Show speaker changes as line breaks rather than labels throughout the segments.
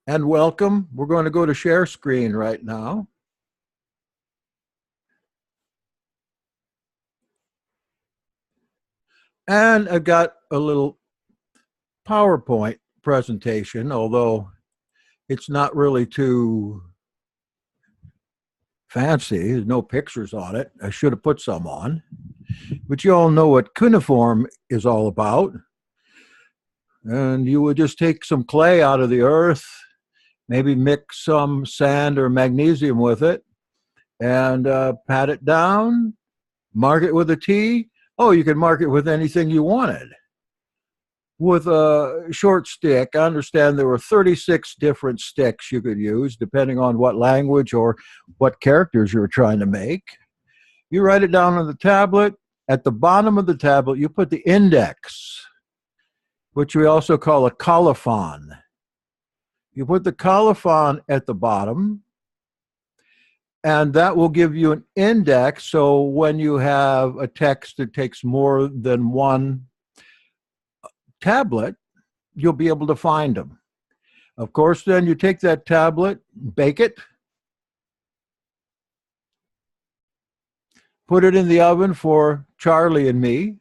And welcome. We're going to go to share screen right now. And I've got a little PowerPoint presentation, although it's not really too fancy. There's no pictures on it. I should have put some on. But you all know what cuneiform is all about. And you would just take some clay out of the earth, maybe mix some sand or magnesium with it, and pat it down, mark it with a T. Oh, you can mark it with anything you wanted. With a short stick, I understand there were 36 different sticks you could use, depending on what language or what characters you're trying to make. You write it down on the tablet. At the bottom of the tablet, you put the index, which we also call a colophon. You put the colophon at the bottom, and that will give you an index. So when you have a text that takes more than one tablet, you'll be able to find them. Of course, then you take that tablet, bake it, put it in the oven for Charlie and me,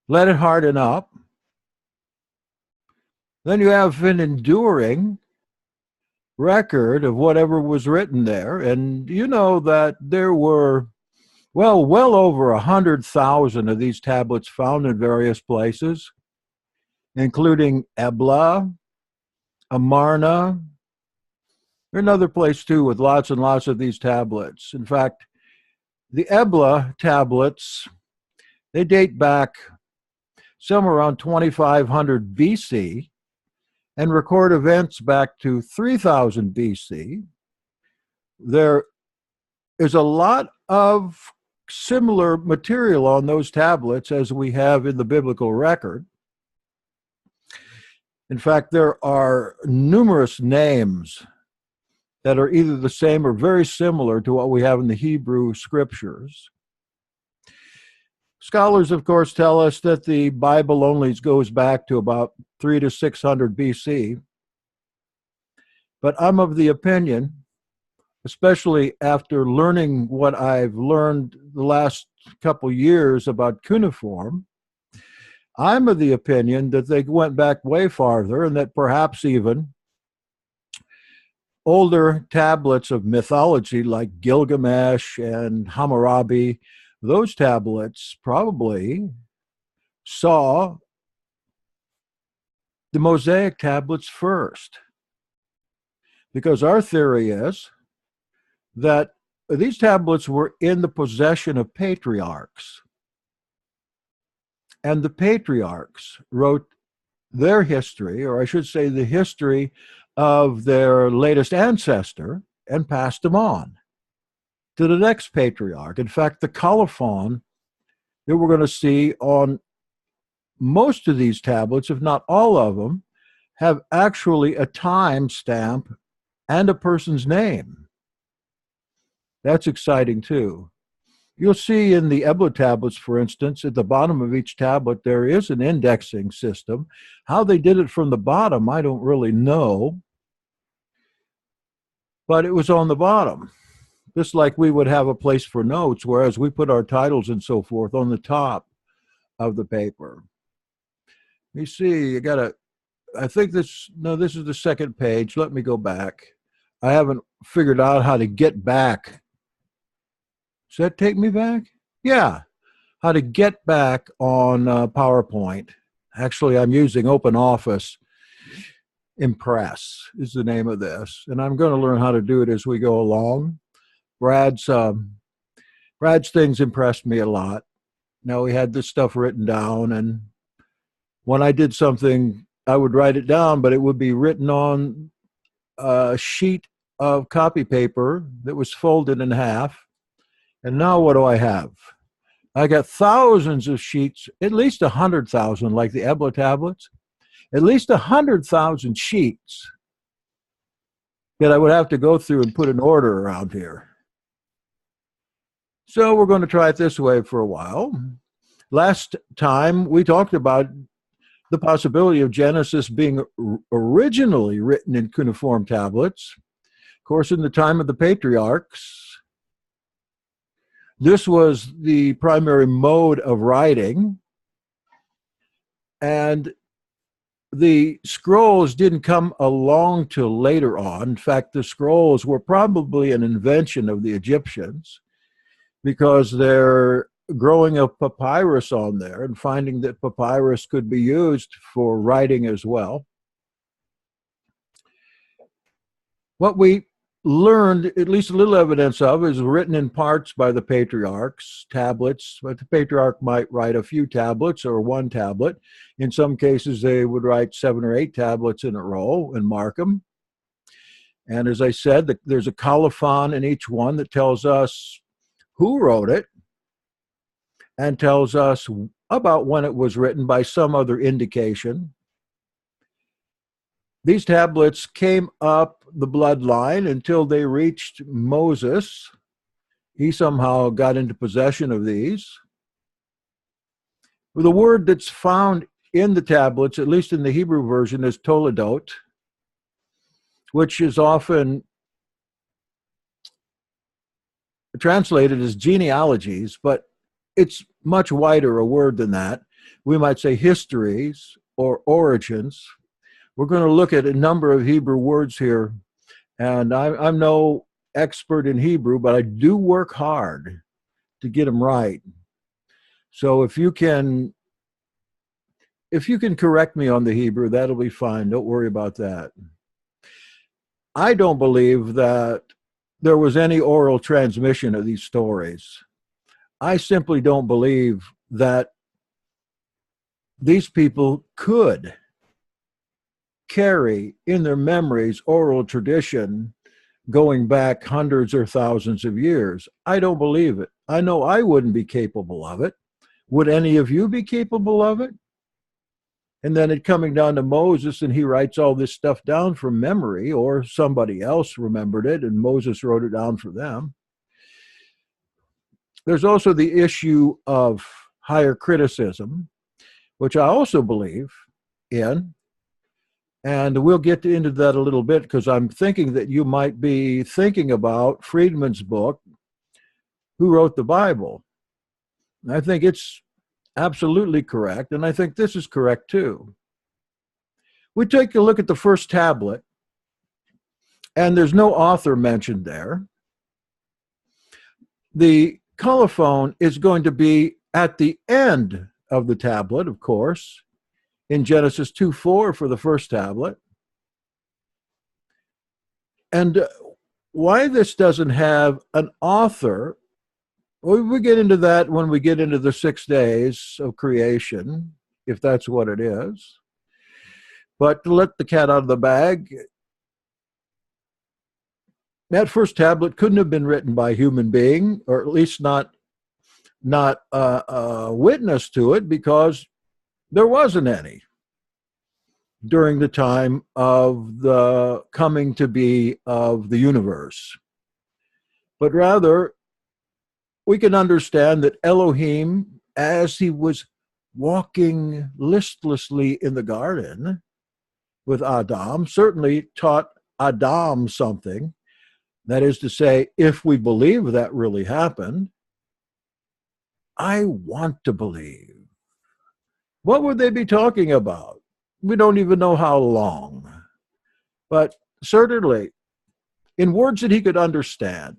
let it harden up. Then you have an enduring record of whatever was written there. And you know that there were, well over 100,000 of these tablets found in various places, including Ebla, Amarna. There's another place too with lots and lots of these tablets. In fact, the Ebla tablets, they date back somewhere around 2500 BC and record events back to 3000 BC. There is a lot of similar material on those tablets as we have in the biblical record. In fact, there are numerous names that are either the same or very similar to what we have in the Hebrew scriptures. Scholars, of course, tell us that the Bible only goes back to about 300 to 600 BC. But I'm of the opinion, especially after learning what I've learned the last couple years about cuneiform, I'm of the opinion that they went back way farther and that perhaps even older tablets of mythology like Gilgamesh and Hammurabi, those tablets probably saw the Mosaic tablets first. Because our theory is that these tablets were in the possession of patriarchs. And the patriarchs wrote their history, or I should say the history of their latest ancestor, and passed them on to the next patriarch. In fact, the colophon that we're going to see on most of these tablets, if not all of them, have actually a time stamp and a person's name. That's exciting too. You'll see in the Ebla tablets, for instance, at the bottom of each tablet, there is an indexing system. How they did it from the bottom, I don't really know. But it was on the bottom. Just like we would have a place for notes, whereas we put our titles and so forth on the top of the paper. Let me see, I think this is the second page. Let me go back. I haven't figured out how to get back. Does that take me back? Yeah, how to get back on PowerPoint. Actually, I'm using Open Office Impress is the name of this, and I'm going to learn how to do it as we go along. Brad's things impressed me a lot. Now, we had this stuff written down, and when I did something, I would write it down, but it would be written on a sheet of copy paper that was folded in half. And now what do I have? I got thousands of sheets, at least 100,000, like the Ebla tablets, at least 100,000 sheets that I would have to go through and put in order around here. So we're going to try it this way for a while. Last time we talked about the possibility of Genesis being originally written in cuneiform tablets. Of course, in the time of the patriarchs, this was the primary mode of writing, and the scrolls didn't come along till later on. In fact, the scrolls were probably an invention of the Egyptians because they're growing a papyrus on there and finding that papyrus could be used for writing as well. What we learned, at least a little evidence of, is written in parts by the patriarchs, tablets, but the patriarch might write a few tablets or one tablet. In some cases, they would write 7 or 8 tablets in a row and mark them. And as I said, there's a colophon in each one that tells us who wrote it and tells us about when it was written by some other indication. These tablets came up the bloodline until they reached Moses. He somehow got into possession of these. The word that's found in the tablets, at least in the Hebrew version, is toledot, which is often translated as genealogies, but it's much wider a word than that. We might say histories or origins. We're going to look at a number of Hebrew words here, and I'm no expert in Hebrew, but I do work hard to get them right. So if you can correct me on the Hebrew, that'll be fine. Don't worry about that. I don't believe that there was any oral transmission of these stories. I simply don't believe that these people could carry in their memories oral tradition going back hundreds or thousands of years. I don't believe it. I know I wouldn't be capable of it. Would any of you be capable of it? And then it coming down to Moses, and he writes all this stuff down from memory, or somebody else remembered it and Moses wrote it down for them. There's also the issue of higher criticism, which I also believe in. And we'll get into that a little bit because I'm thinking that you might be thinking about Friedman's book, Who Wrote the Bible? I think it's absolutely correct, and I think this is correct too. We take a look at the first tablet, and there's no author mentioned there. The colophon is going to be at the end of the tablet, of course, in Genesis 2:4 for the first tablet. And why this doesn't have an author, well, we get into that when we get into the 6 days of creation, if that's what it is. But to let the cat out of the bag, that first tablet couldn't have been written by a human being, or at least not a witness to it, because there wasn't any during the time of the coming to be of the universe. But rather, we can understand that Elohim, as he was walking listlessly in the garden with Adam, certainly taught Adam something. That is to say, if we believe that really happened, I want to believe. What would they be talking about? We don't even know how long. But certainly, in words that he could understand,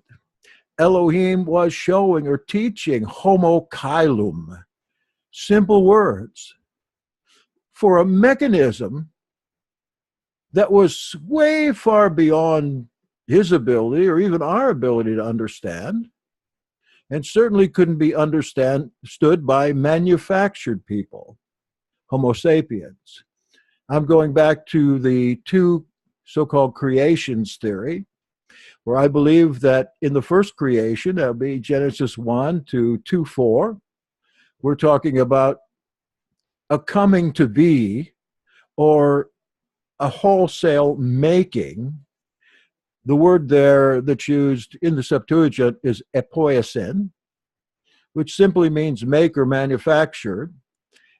Elohim was showing or teaching homokailum, simple words, for a mechanism that was way far beyond his ability or even our ability to understand, and certainly couldn't be understood by manufactured people, Homo sapiens. I'm going back to the 2 so-called creations theory, where I believe that in the first creation, that would be Genesis 1 to 2:4, we're talking about a coming to be or a wholesale making. The word there that's used in the Septuagint is epoiesin, which simply means make or manufactured.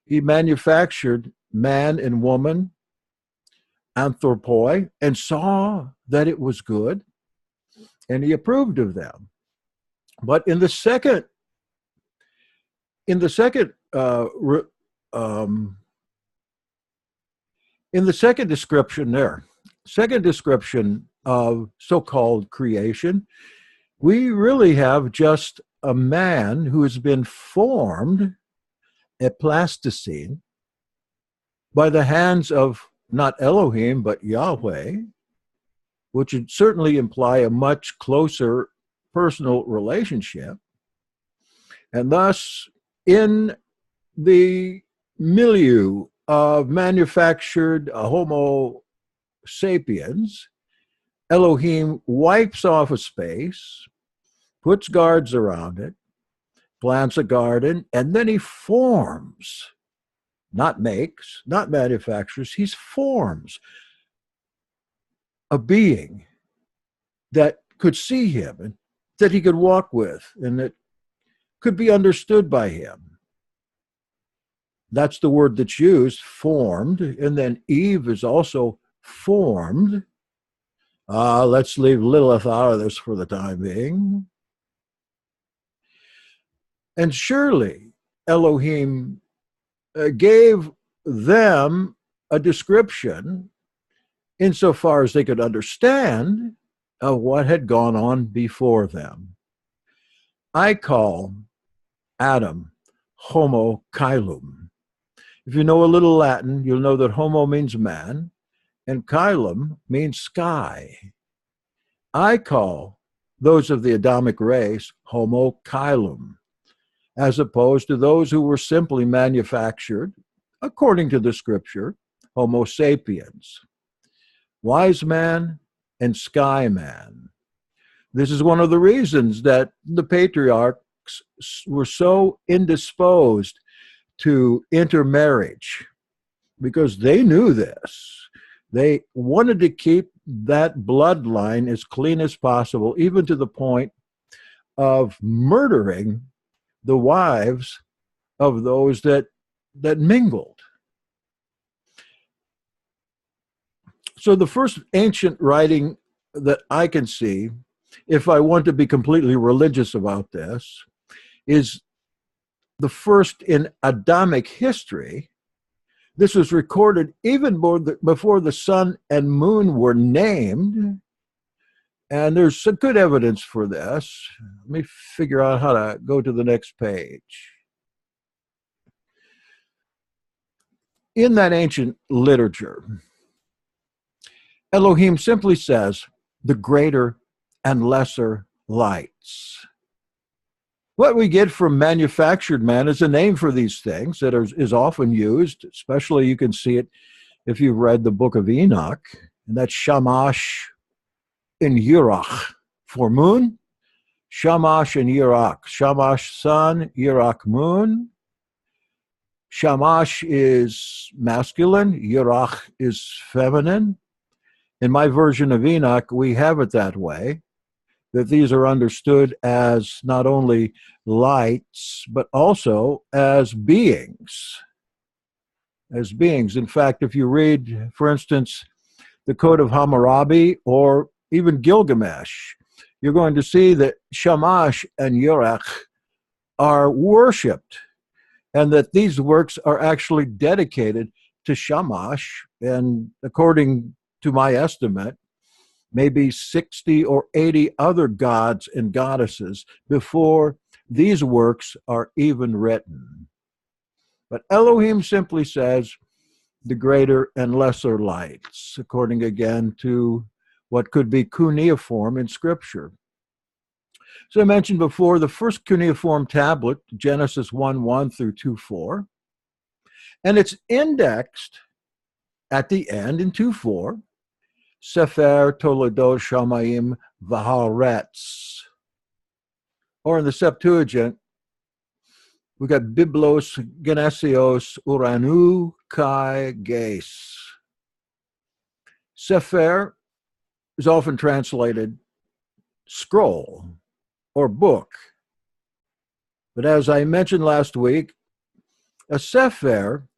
He manufactured man and woman, anthropoi, and saw that it was good, and he approved of them. But in the second in the second description there, second description of so-called creation, we really have just a man who has been formed, a plasticine, by the hands of not Elohim, but Yahweh, which would certainly imply a much closer personal relationship. And thus, in the milieu of manufactured Homo sapiens, Elohim wipes off a space, puts guards around it, plants a garden, and then he forms, not makes, not manufactures, he forms a being that could see him and that he could walk with and that could be understood by him. That's the word that's used, formed, and then Eve is also formed. Let's leave Lilith out of this for the time being. And surely Elohim gave them a description insofar as they could understand of what had gone on before them. I call Adam Homo Caelum. If you know a little Latin, you'll know that homo means man, and caelum means sky. I call those of the Adamic race Homo Caelum, as opposed to those who were simply manufactured, according to the scripture, Homo sapiens. Wise man and sky man. This is one of the reasons that the patriarchs were so indisposed to intermarriage, because they knew this. They wanted to keep that bloodline as clean as possible, even to the point of murdering the wives of those that mingled. So the first ancient writing that I can see, if I want to be completely religious about this, is the first in Adamic history. This was recorded even before the sun and moon were named, and there's some good evidence for this. Let me figure out how to go to the next page. In that ancient literature, Elohim simply says, the greater and lesser lights. What we get from manufactured man is a name for these things that is often used, especially you can see it if you've read the book of Enoch, and that's Shamash and Yirach for moon, Shamash and Yirach. Shamash sun, Yirach moon. Shamash is masculine, Yirach is feminine. In my version of Enoch, we have it that way, that these are understood as not only lights, but also as beings. As beings. In fact, if you read, for instance, the Code of Hammurabi or even Gilgamesh, you're going to see that Shamash and Yirach are worshipped, and that these works are actually dedicated to Shamash, and according to my estimate, maybe 60 or 80 other gods and goddesses before these works are even written. But Elohim simply says the greater and lesser lights, according again to what could be cuneiform in Scripture. So I mentioned before the first cuneiform tablet, Genesis 1:1 through 2:4, and it's indexed at the end in 2:4, Sefer Toledot Shamayim V'Haaretz. Or in the Septuagint, we got Biblos Genesios Uranu Kai Geis. Sefer is often translated scroll or book. But as I mentioned last week, a sefer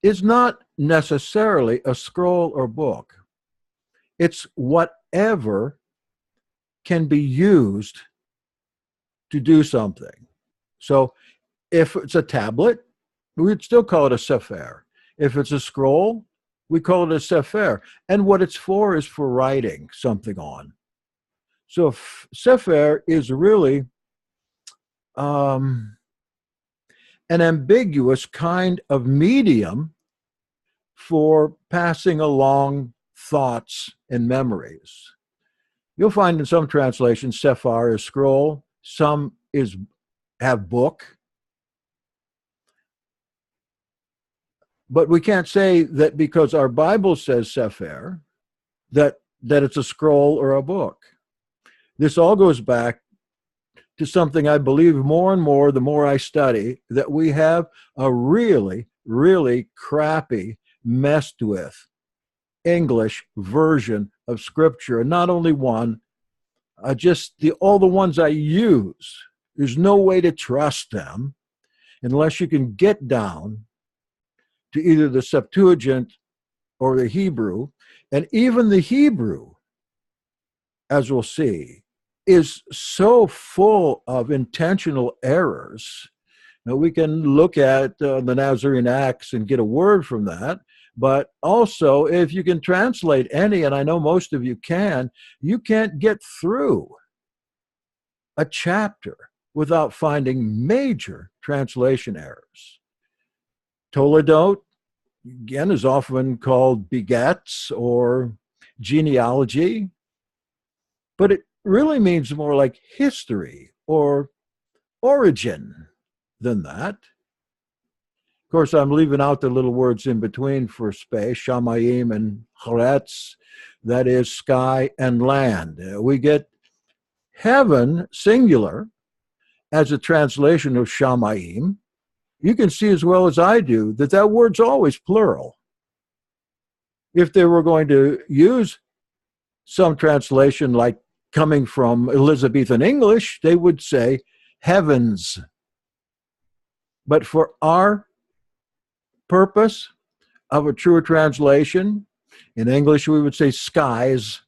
is not necessarily a scroll or book. It's whatever can be used to do something. So if it's a tablet, we'd still call it a sefer. If it's a scroll, we call it a sefer. And what it's for is for writing something on. So sefer is really an ambiguous kind of medium for passing along thoughts and memories. You'll find in some translations, sephar is scroll, some have book. But we can't say that because our Bible says sefer, that it's a scroll or a book. This all goes back to something I believe more and more, the more I study, that we have a really, really crappy, messed with English version of Scripture. And not only one, all the ones I use, there's no way to trust them unless you can get down to either the Septuagint or the Hebrew. And even the Hebrew, as we'll see, is so full of intentional errors. Now, we can look at the Nazarene Acts and get a word from that, but also if you can translate any, and I know most of you can, you can't get through a chapter without finding major translation errors. Toledot, again, is often called begets or genealogy, but it really means more like history or origin than that. Of course, I'm leaving out the little words in between for space, shamayim and haaretz, that is sky and land. We get heaven, singular, as a translation of shamayim. You can see as well as I do that that word's always plural. If they were going to use some translation like coming from Elizabethan English, they would say heavens. But for our purpose of a true translation, in English we would say skies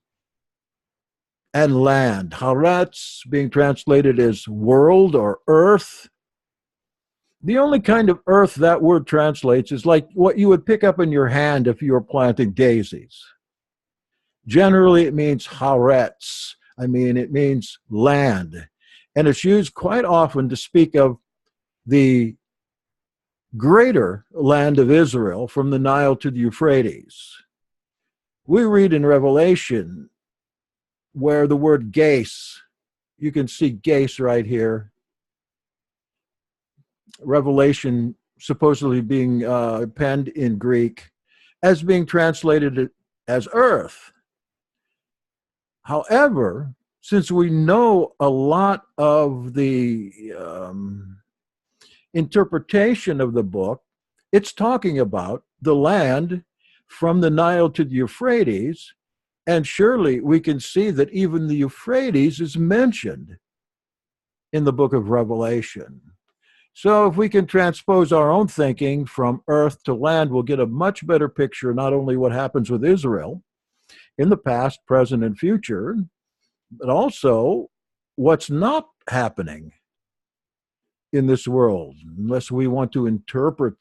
and land. Haaretz being translated as world or earth. The only kind of earth that word translates is like what you would pick up in your hand if you were planting daisies. Generally, it means haaretz. It means land. And it's used quite often to speak of the greater land of Israel from the Nile to the Euphrates. We read in Revelation where the word Gase, you can see Gase right here, Revelation supposedly being penned in Greek, as being translated as earth. However, since we know a lot of the interpretation of the book, it's talking about the land from the Nile to the Euphrates, and surely we can see that even the Euphrates is mentioned in the book of Revelation. So if we can transpose our own thinking from earth to land, we'll get a much better picture, not only what happens with Israel in the past, present, and future, but also what's not happening in this world, unless we want to interpret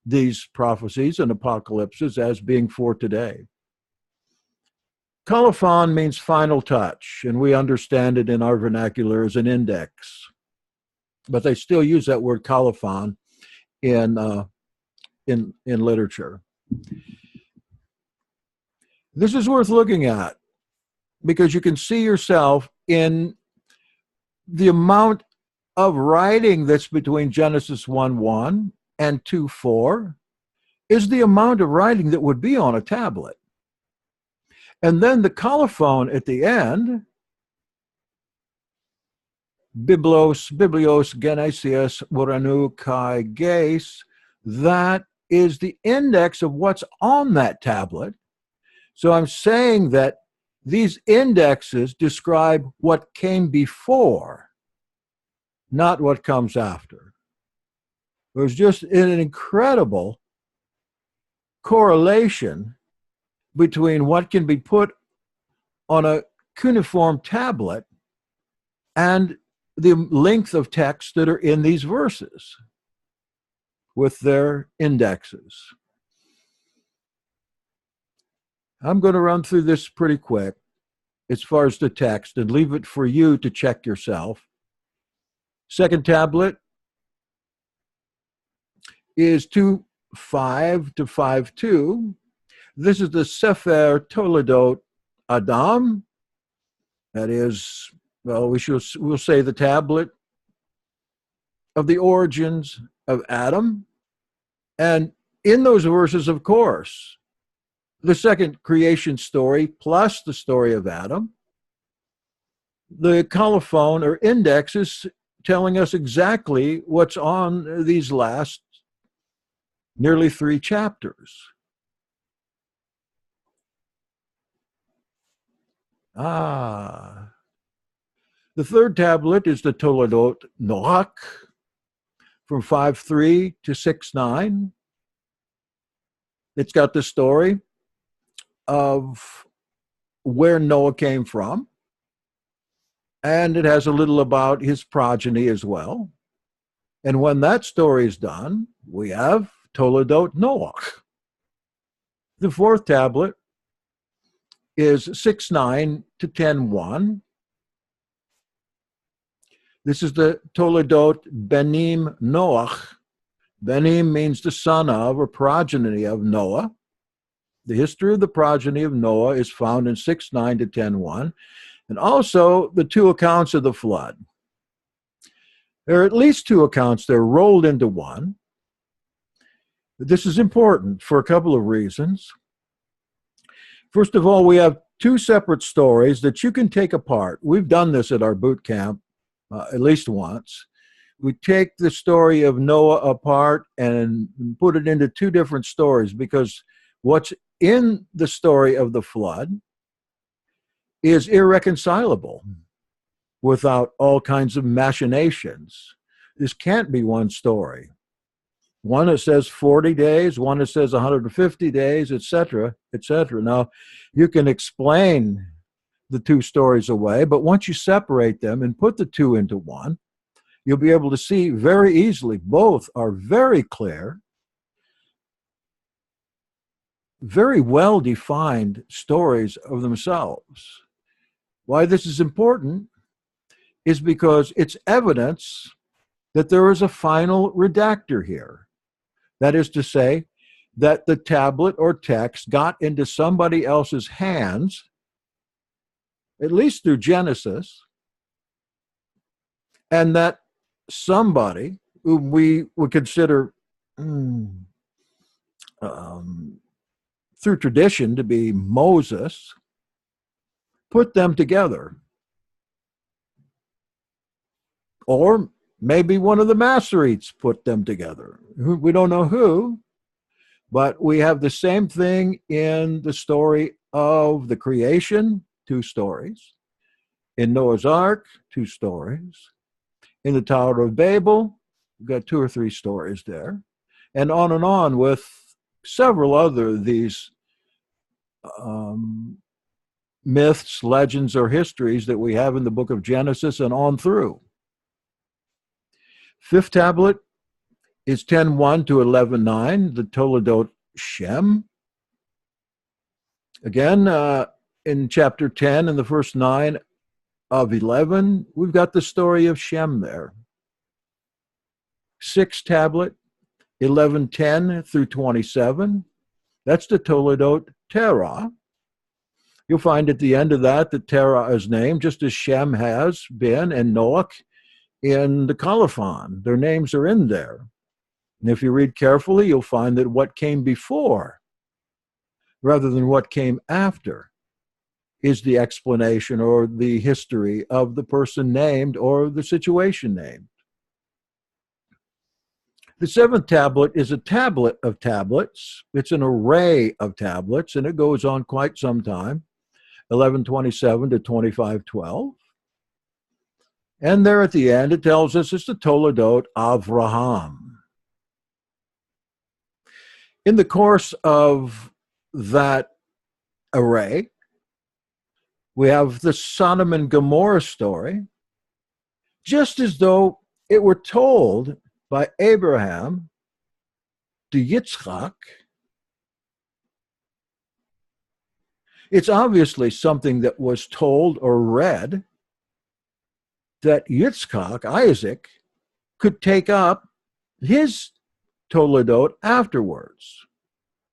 these prophecies and apocalypses as being for today. Colophon means final touch, and we understand it in our vernacular as an index. But they still use that word colophon in literature. This is worth looking at because you can see yourself in the amount of writing that's between Genesis 1:1 and 2:4 is the amount of writing that would be on a tablet. And then the colophon at the end, biblios genesias moranu kai geis, that is the index of what's on that tablet. So I'm saying that these indexes describe what came before, not what comes after. It was just an incredible correlation between what can be put on a cuneiform tablet and the length of text that are in these verses with their indexes. I'm going to run through this pretty quick as far as the text and leave it for you to check yourself. Second tablet is 2:5 to 5:2. This is the Sefer Toledot Adam. That is, well, we'll say the tablet of the origins of Adam. And in those verses, of course, the second creation story plus the story of Adam. The colophon or index is telling us exactly what's on these last nearly 3 chapters. The third tablet is the Toledot Noach from 5:3 to 6:9. It's got the story of where Noah came from, and it has a little about his progeny as well. And when that story is done, we have Toledot Noach. The fourth tablet is 6:9 to 10:1. This is the Toledot Benim Noach. Benim means the son of or progeny of Noah. The history of the progeny of Noah is found in 6:9 to 10:1, and also the 2 accounts of the flood. There are at least 2 accounts that are rolled into one. This is important for a couple of reasons. First of all, we have 2 separate stories that you can take apart. We've done this at our boot camp at least once. We take the story of Noah apart and put it into 2 different stories, because what's in the story of the flood is irreconcilable without all kinds of machinations. This can't be one story. One that says 40 days, one that says 150 days, etc., etc. Now, you can explain the 2 stories away, but once you separate them and put the 2 into one, you'll be able to see very easily both are very clear, very well-defined stories of themselves. Why this is important is because it's evidence that there is a final redactor here. That is to say, that the tablet or text got into somebody else's hands, at least through Genesis, and that somebody whom we would consider through tradition to be Moses, put them together. Or maybe one of the Masoretes put them together. We don't know who, but we have the same thing in the story of the creation, 2 stories. In Noah's Ark, 2 stories. In the Tower of Babel, we've got 2 or 3 stories there. And on with several other of these myths, legends, or histories that we have in the book of Genesis and on through. 5th tablet is 10:1 to 11:9, the Toledot Shem. Again, in chapter 10, in the first 9 of 11, we've got the story of Shem there. 6th tablet, 11:10 through 27. That's the Toledot Terah. You'll find at the end of that Terah is named, just as Shem has been, and Noach in the colophon. Their names are in there. And if you read carefully, you'll find that what came before, rather than what came after, is the explanation or the history of the person named or the situation named. The 7th tablet is a tablet of tablets. It's an array of tablets, and it goes on quite some time, 11:27 to 25:12. And there at the end, it tells us it's the Toledot Avraham. In the course of that array, we have the Sodom and Gomorrah story, just as though it were told by Abraham to Yitzchak. It's obviously something that was told or read that Yitzchak, Isaac, could take up his Toledot afterwards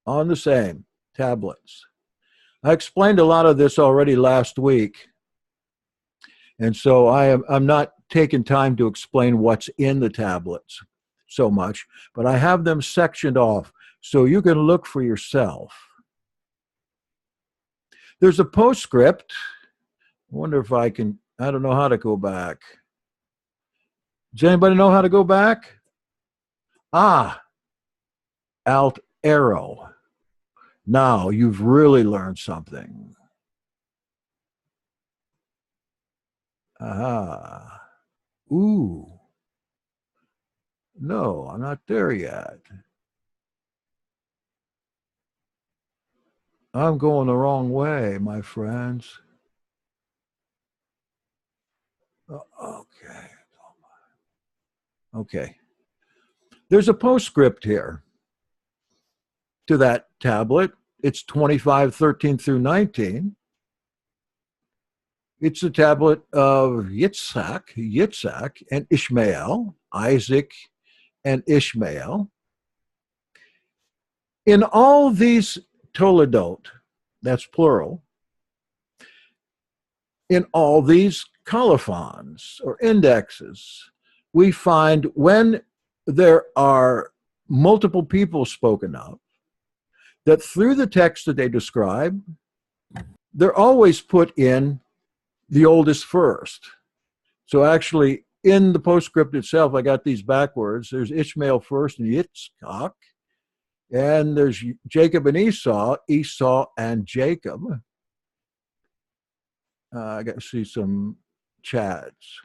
on the same tablets. I explained a lot of this already last week, and so I'm not taking time to explain what's in the tablets so much, but I have them sectioned off so you can look for yourself. There's a postscript. I wonder if I don't know how to go back. Does anybody know how to go back? Alt arrow. Now you've really learned something. Aha. Ooh. No, I'm not there yet. I'm going the wrong way, my friends. Okay. Okay. There's a postscript here to that tablet. It's 25:13 through 19. It's a tablet of Yitzhak and Ishmael, Isaac and Ishmael. In all these Toledot, that's plural, in all these colophons or indexes, we find when there are multiple people spoken of, that through the text that they describe, they're always put in the oldest first. So actually, in the postscript itself, I got these backwards. There's Ishmael first and Yitzchak, and there's Jacob and Esau and Jacob. I got to see some chats.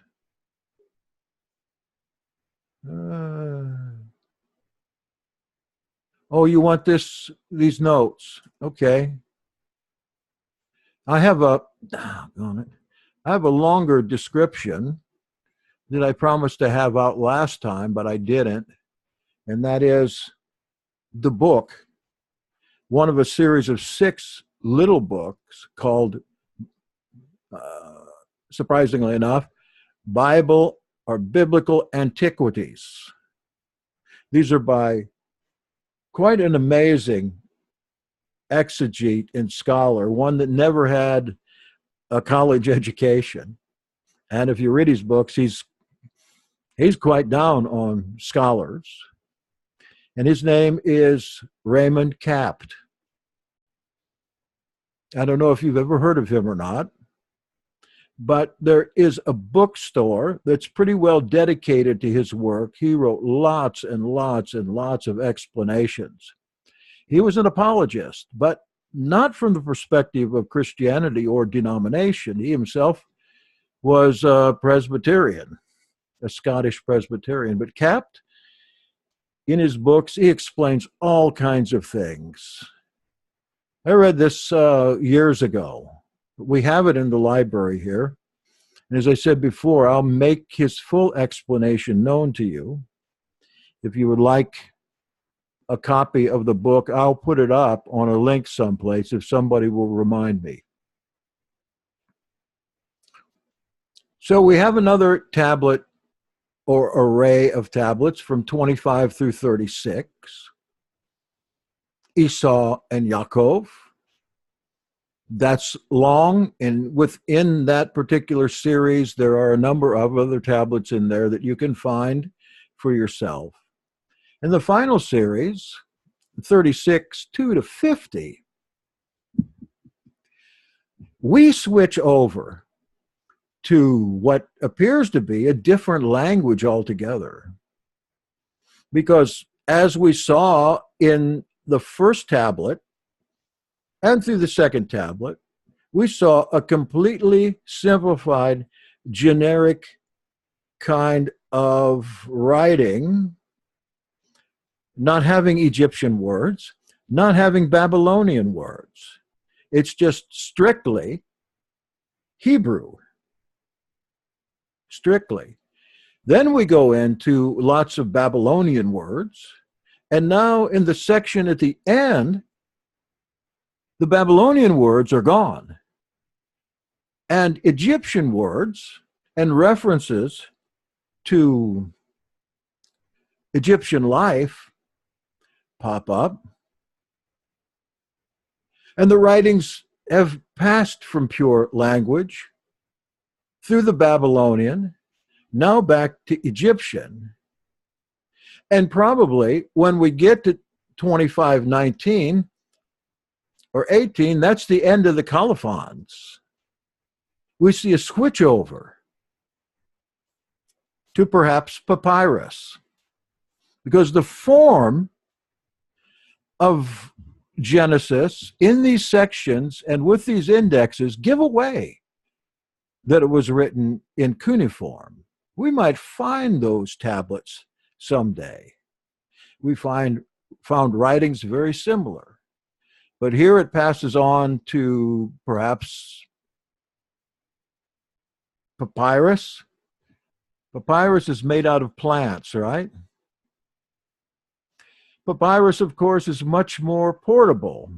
Oh, you want these notes? Okay. I have a longer description that I promised to have out last time, but I didn't. And that is the book, one of a series of 6 little books called, surprisingly enough, Bible or Biblical Antiquities. These are by quite an amazing exegete and scholar, one that never had a college education. And if you read his books, he's quite down on scholars. And his name is Raymond Capt. I don't know if you've ever heard of him or not, but there is a bookstore that's pretty well dedicated to his work. He wrote lots and lots and lots of explanations. He was an apologist, but not from the perspective of Christianity or denomination. He himself was a Presbyterian, a Scottish Presbyterian. But Capt, in his books, he explains all kinds of things. I read this years ago. We have it in the library here. And as I said before, I'll make his full explanation known to you. If you would like a copy of the book, I'll put it up on a link someplace if somebody will remind me. So we have another tablet or array of tablets from 25 through 36. Esau and Yaakov. That's long, and within that particular series, there are a number of other tablets in there that you can find for yourself. In the final series, 36, 2 to 50, we switch over to what appears to be a different language altogether. Because as we saw in the first tablet, and through the second tablet, we saw a completely simplified, generic kind of writing, not having Egyptian words, not having Babylonian words. It's just strictly Hebrew, strictly. Then we go into lots of Babylonian words. And now in the section at the end, the Babylonian words are gone. And Egyptian words and references to Egyptian life pop up. And the writings have passed from pure language through the Babylonian, now back to Egyptian. And probably when we get to 2519 or 18, that's the end of the colophons. We see a switch over to perhaps papyrus, because the form of Genesis in these sections and with these indexes give away that it was written in cuneiform. We might find those tablets someday. We found writings very similar, but here it passes on to perhaps papyrus. Papyrus is made out of plants, right? Papyrus, of course, is much more portable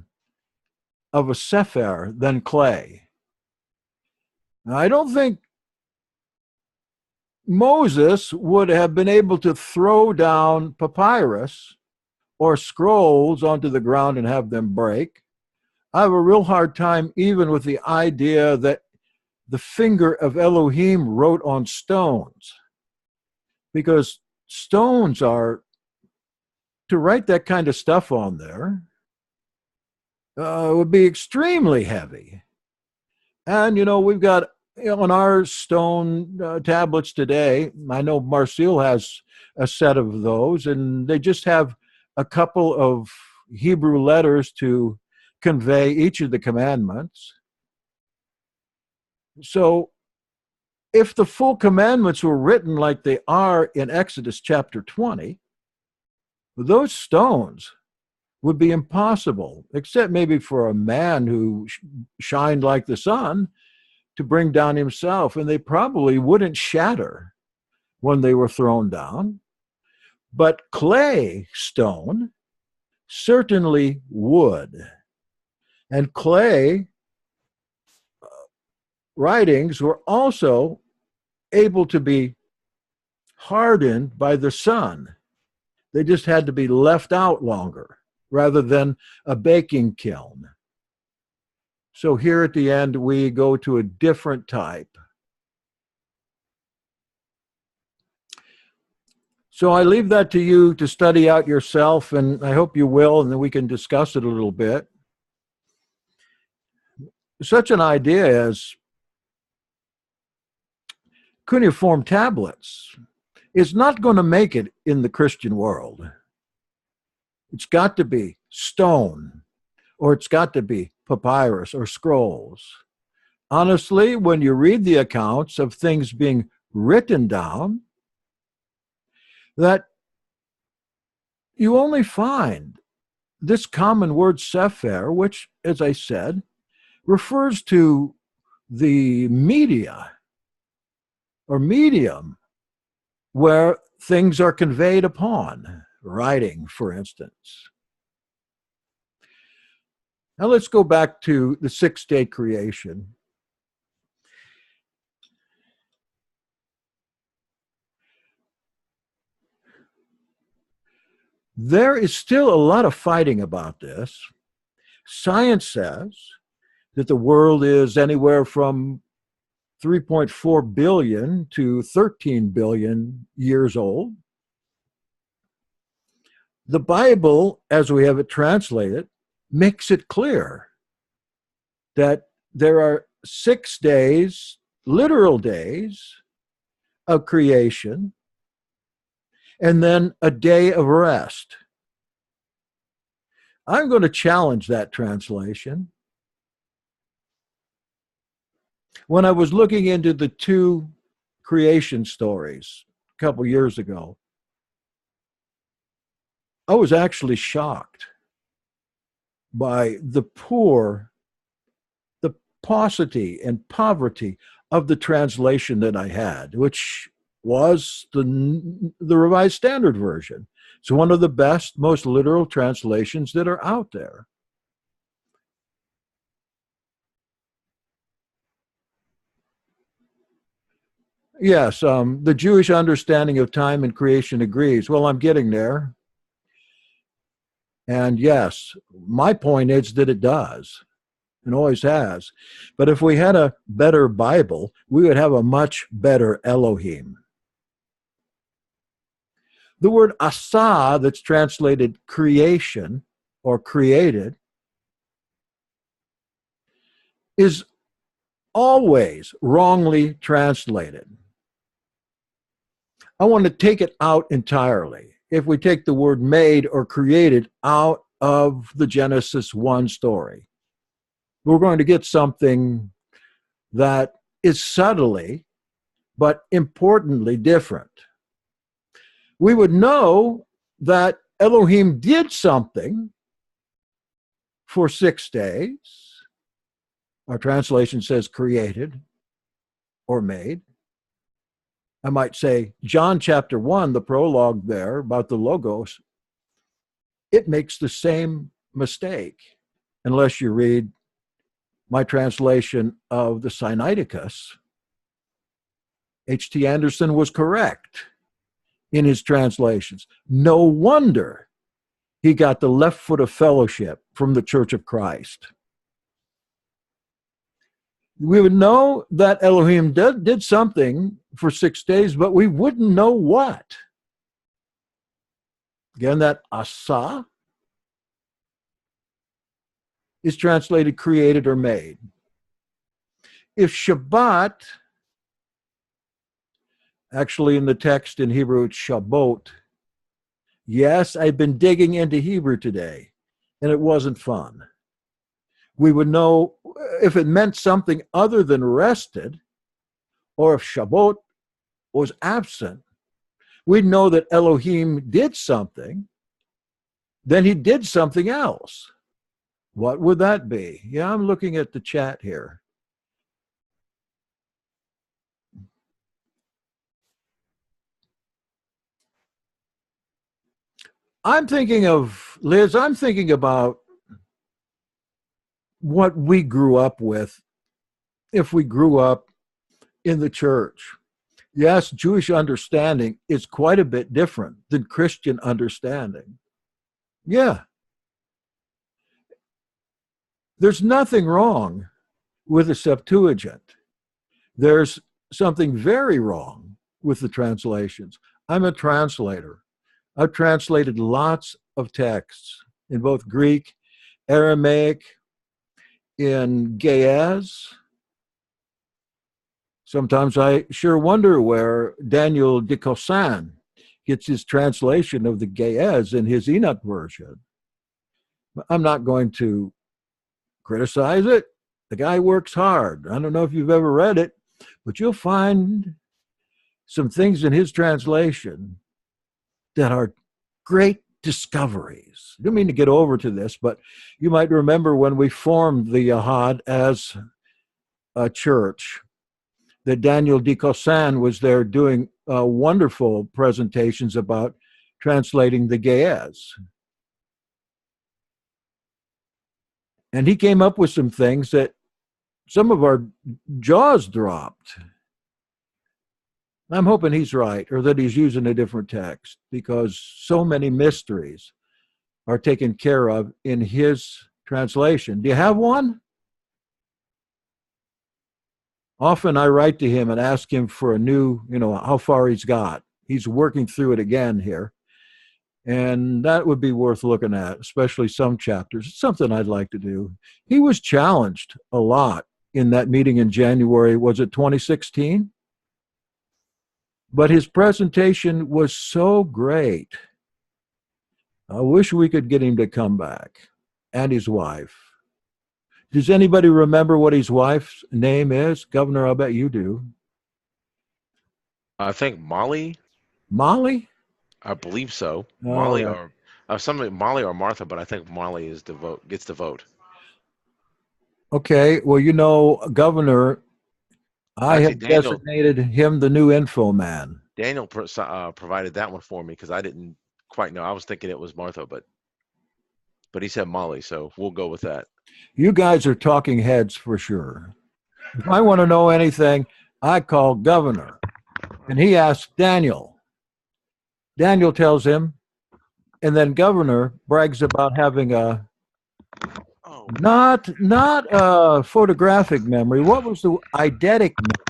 of a sefer than clay. Now, I don't think Moses would have been able to throw down papyrus or scrolls onto the ground and have them break. I have a real hard time even with the idea that the finger of Elohim wrote on stones, because stones are, to write that kind of stuff on there would be extremely heavy. And, we've got on our stone tablets today, I know Marcel has a set of those, and they just have a couple of Hebrew letters to convey each of the commandments. So if the full commandments were written like they are in Exodus chapter 20, those stones would be impossible, except maybe for a man who shined like the sun, to bring down himself, and they probably wouldn't shatter when they were thrown down. But clay stone certainly would. And clay writings were also able to be hardened by the sun. They just had to be left out longer rather than a baking kiln. So here at the end, we go to a different type. So I leave that to you to study out yourself, and I hope you will, and then we can discuss it a little bit. Such an idea as cuneiform tablets is not going to make it in the Christian world. It's got to be stone, or it's got to be papyrus or scrolls. Honestly, when you read the accounts of things being written down, that you only find this common word sefer, which, as I said, refers to the media or medium where things are conveyed upon, writing, for instance. Now let's go back to the six-day creation. There is still a lot of fighting about this. Science says that the world is anywhere from 3.4 billion to 13 billion years old. The Bible, as we have it translated, makes it clear that there are 6 days, literal days, of creation, and then a day of rest. I'm going to challenge that translation. When I was looking into the 2 creation stories a couple years ago, I was actually shocked. by the poor, the paucity and poverty of the translation that I had, which was the Revised Standard Version. It's one of the best, most literal translations that are out there. Yes, the Jewish understanding of time and creation agrees. Well, I'm getting there. And yes, my point is that it does and always has. But if we had a better Bible, we would have a much better Elohim. The word asa, that's translated creation or created, is always wrongly translated. I want to take it out entirely. If we take the word made or created out of the Genesis 1 story, we're going to get something that is subtly but importantly different. We would know that Elohim did something for 6 days. Our translation says created or made. I might say John chapter 1, the prologue there about the Logos, it makes the same mistake unless you read my translation of the Sinaiticus. H.T. Anderson was correct in his translations. No wonder he got the left foot of fellowship from the Church of Christ. We would know that Elohim did something for 6 days, but we wouldn't know what. Again, that asa is translated created or made. If Shabbat, actually in the text in Hebrew, it's Shabbat. Yes, I've been digging into Hebrew today, and it wasn't fun. We would know if it meant something other than rested, or if Shabbat was absent. We'd know that Elohim did something, then he did something else. What would that be? Yeah, I'm looking at the chat here. I'm thinking of, Liz, I'm thinking about what we grew up with if we grew up in the church. Yes, Jewish understanding is quite a bit different than Christian understanding. Yeah. There's nothing wrong with the Septuagint. There's something very wrong with the translations. I'm a translator. I've translated lots of texts in both Greek, Aramaic, in Ge'ez. Sometimes I sure wonder where Daniel de Cossan gets his translation of the Ge'ez in his Enoch version. I'm not going to criticize it. The guy works hard. I don't know if you've ever read it, but you'll find some things in his translation that are great discoveries. I don't mean to get over to this, but you might remember when we formed the Yahad as a church, that Daniel de Cossan was there doing wonderful presentations about translating the Ge'ez. And he came up with some things that some of our jaws dropped. I'm hoping he's right, or that he's using a different text, because so many mysteries are taken care of in his translation. Do you have one? Often I write to him and ask him for a new, how far he's got. He's working through it again here. And that would be worth looking at, especially some chapters. It's something I'd like to do. He was challenged a lot in that meeting in January. Was it 2016? But his presentation was so great. I wish we could get him to come back, and his wife. Does anybody remember what his wife's name is? Governor, I'll bet you do.
I think Molly.
Molly?
I believe so.
All
Molly
right.
or Somebody, Molly or Martha, but I think Molly is the vote, gets the vote.
Okay, well, you know, Governor, I
Actually,
have designated him the new info man.
Daniel provided that one for me because I didn't quite know. I was thinking it was Martha, but he said Molly, so we'll go with that.
You guys are talking heads for sure. If I want to know anything, I call Governor, and he asks Daniel. Daniel tells him, and then Governor brags about having a
Oh,
not a photographic memory. What was the eidetic memory?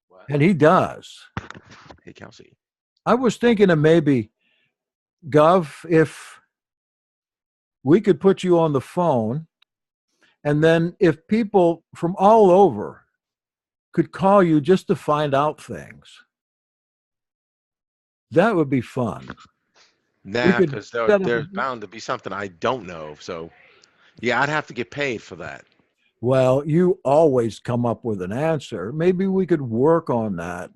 what?
And he does.
Hey, Kelsey.
I was thinking of maybe, Gov, if we could put you on the phone, and then if people from all over could call you just to find out things, that would be fun. We
Nah,
could
because
set up.
there's bound to be something I don't know. So yeah, I'd have to get paid for that.
Well, you always come up with an answer. Maybe we could work on that.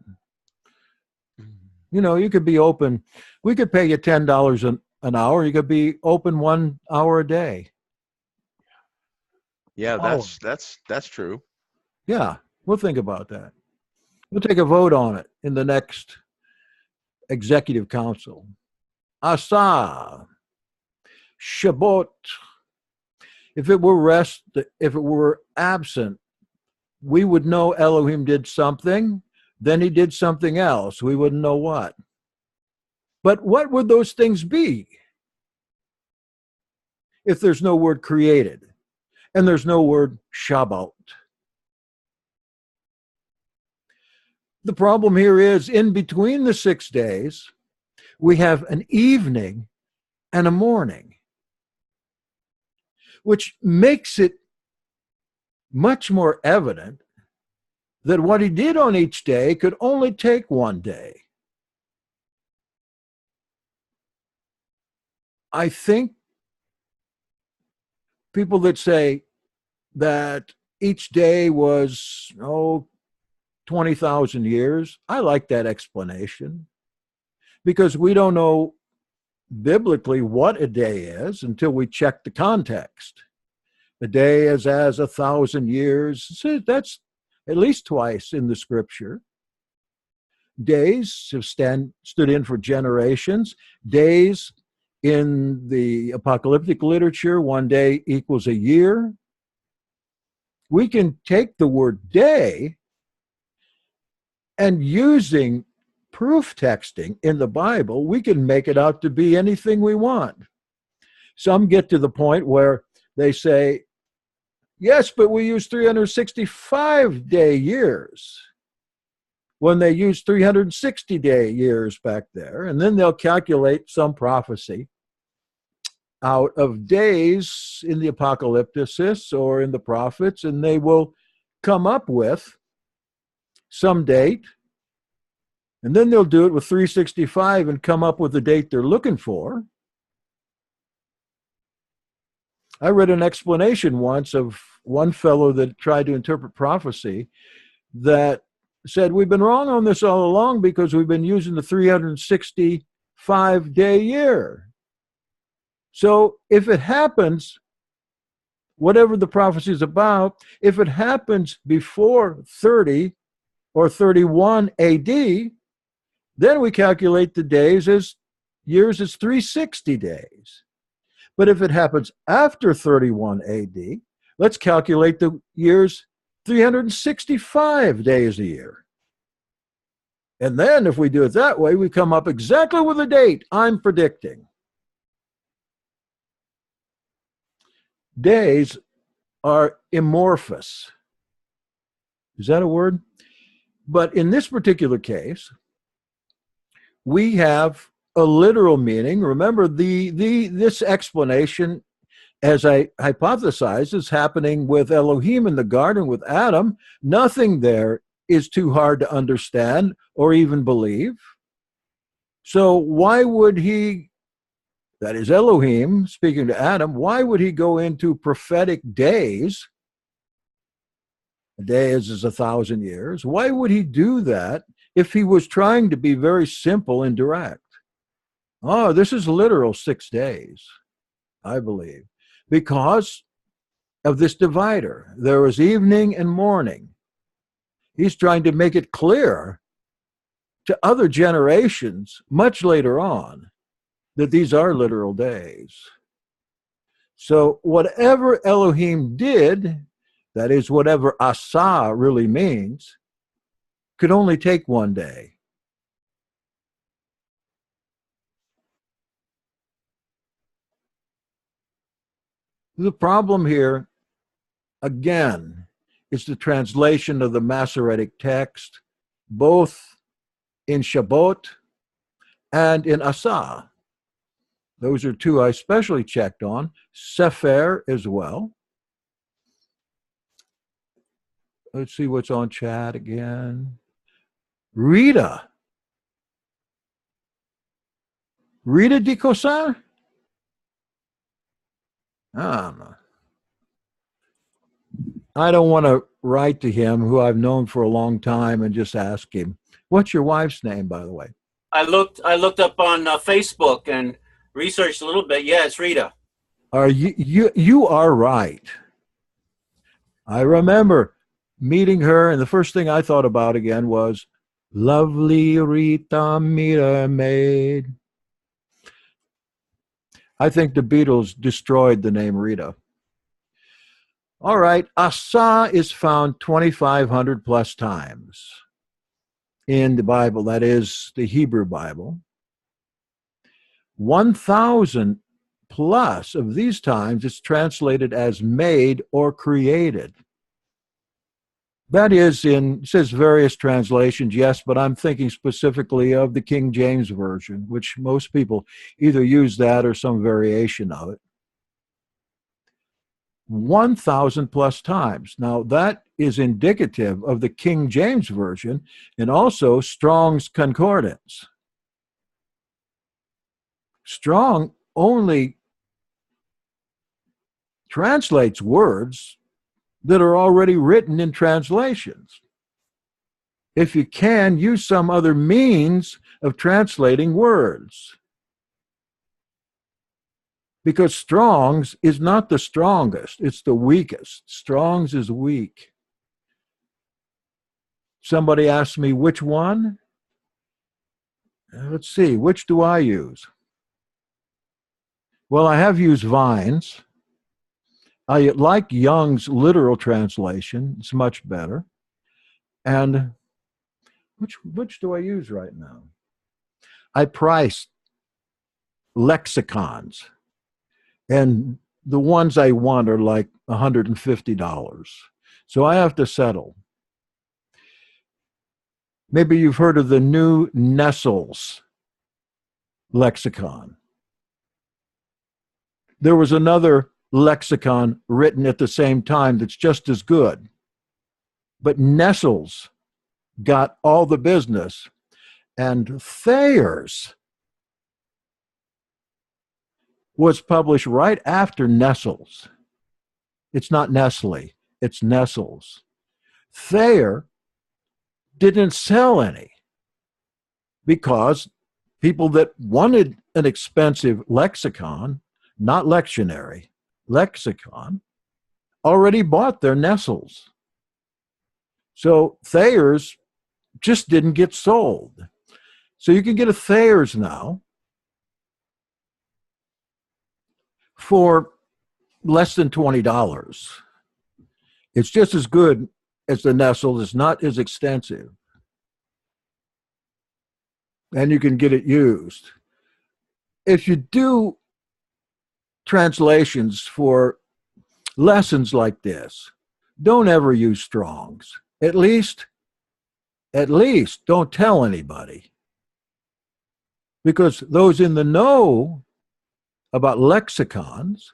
You know, you could be open. We could pay you $10 an hour. You could be open 1 hour a day.
Yeah,
Oh,
that's true.
yeah. We'll think about that. We'll take a vote on it in the next executive council. Asa, Shabbat. If it were rest, if it were absent, we would know Elohim did something, then he did something else. We wouldn't know what. But what would those things be if there's no word created and there's no word Shabbat? The problem here is in between the 6 days, we have an evening and a morning, which makes it much more evident that what he did on each day could only take 1 day. I think people that say that each day was, 20,000 years, I like that explanation because we don't know biblically what a day is until we check the context. A day is as 1,000 years. So that's at least twice in the scripture. Days have stood in for generations. Days in the apocalyptic literature, 1 day equals a year. We can take the word day and using proof texting in the Bible, we can make it out to be anything we want. Some get to the point where they say, yes, but we use 365-day years when they use 360-day years back there. And then they'll calculate some prophecy out of days in the apocalypticis or in the prophets, and they will come up with some date, and then they'll do it with 365 and come up with the date they're looking for. I read an explanation once of one fellow that tried to interpret prophecy that said, we've been wrong on this all along because we've been using the 365-day year. So if it happens, whatever the prophecy is about, if it happens before 30 or 31 AD, then we calculate the days as years as 360 days. But if it happens after 31 AD, let's calculate the years 365 days a year. And then if we do it that way, we come up exactly with the date I'm predicting. Days are amorphous. Is that a word? But in this particular case, we have a literal meaning. Remember, this explanation, as I hypothesized, is happening with Elohim in the garden with Adam. Nothing there is too hard to understand or even believe. So why would he, that is Elohim speaking to Adam, why would he go into prophetic days? A day is 1,000 years. Why would he do that if he was trying to be very simple and direct? Oh, this is literal 6 days, I believe, because of this divider. There was evening and morning. He's trying to make it clear to other generations much later on that these are literal days. So whatever Elohim did, that is, whatever asa really means, could only take one day. The problem here, again, is the translation of the Masoretic text, both in Shabbat and in Asa. Those are two I especially checked on. Sefer as well. Let's see what's on chat again. Rita. Rita Di Cosa? I don't want to write to him, who I've known for a long time, and just ask him, what's your wife's name, by the way?
I looked up on Facebook and researched a little bit. Yeah, it's Rita.
Are you are right. I remember meeting her, and the first thing I thought about again was lovely Rita Mira maid. I think the Beatles destroyed the name Rita. All right, Asa is found 2,500 plus times in the Bible, that is the Hebrew Bible. 1,000 plus of these times it's translated as made or created. That is it says various translations, yes, but I'm thinking specifically of the King James Version, which most people either use that or some variation of it. 1,000 plus times. Now, that is indicative of the King James Version and also Strong's Concordance. Strong only translates words that are already written in translations. If you can, use some other means of translating words. Because Strong's is not the strongest, it's the weakest. Strong's is weak. Somebody asked me, which one? Let's see, which do I use? Well, I have used Vine's. I like Young's literal translation. It's much better. And which do I use right now? I priced lexicons. And the ones I want are like $150. So I have to settle. Maybe you've heard of the new Nestle's lexicon. There was another lexicon written at the same time that's just as good. But Nestle's got all the business. And Thayer's was published right after Nestle's. It's not Nestle, it's Nestle's. Thayer didn't sell any because people that wanted an expensive lexicon, not lectionary, lexicon, already bought their Nestle's. So Thayer's just didn't get sold. So you can get a Thayer's now for less than $20. It's just as good as the Nestle. It's not as extensive. And you can get it used. If you do translations for lessons like this, don't ever use Strong's. At least don't tell anybody. Because those in the know about lexicons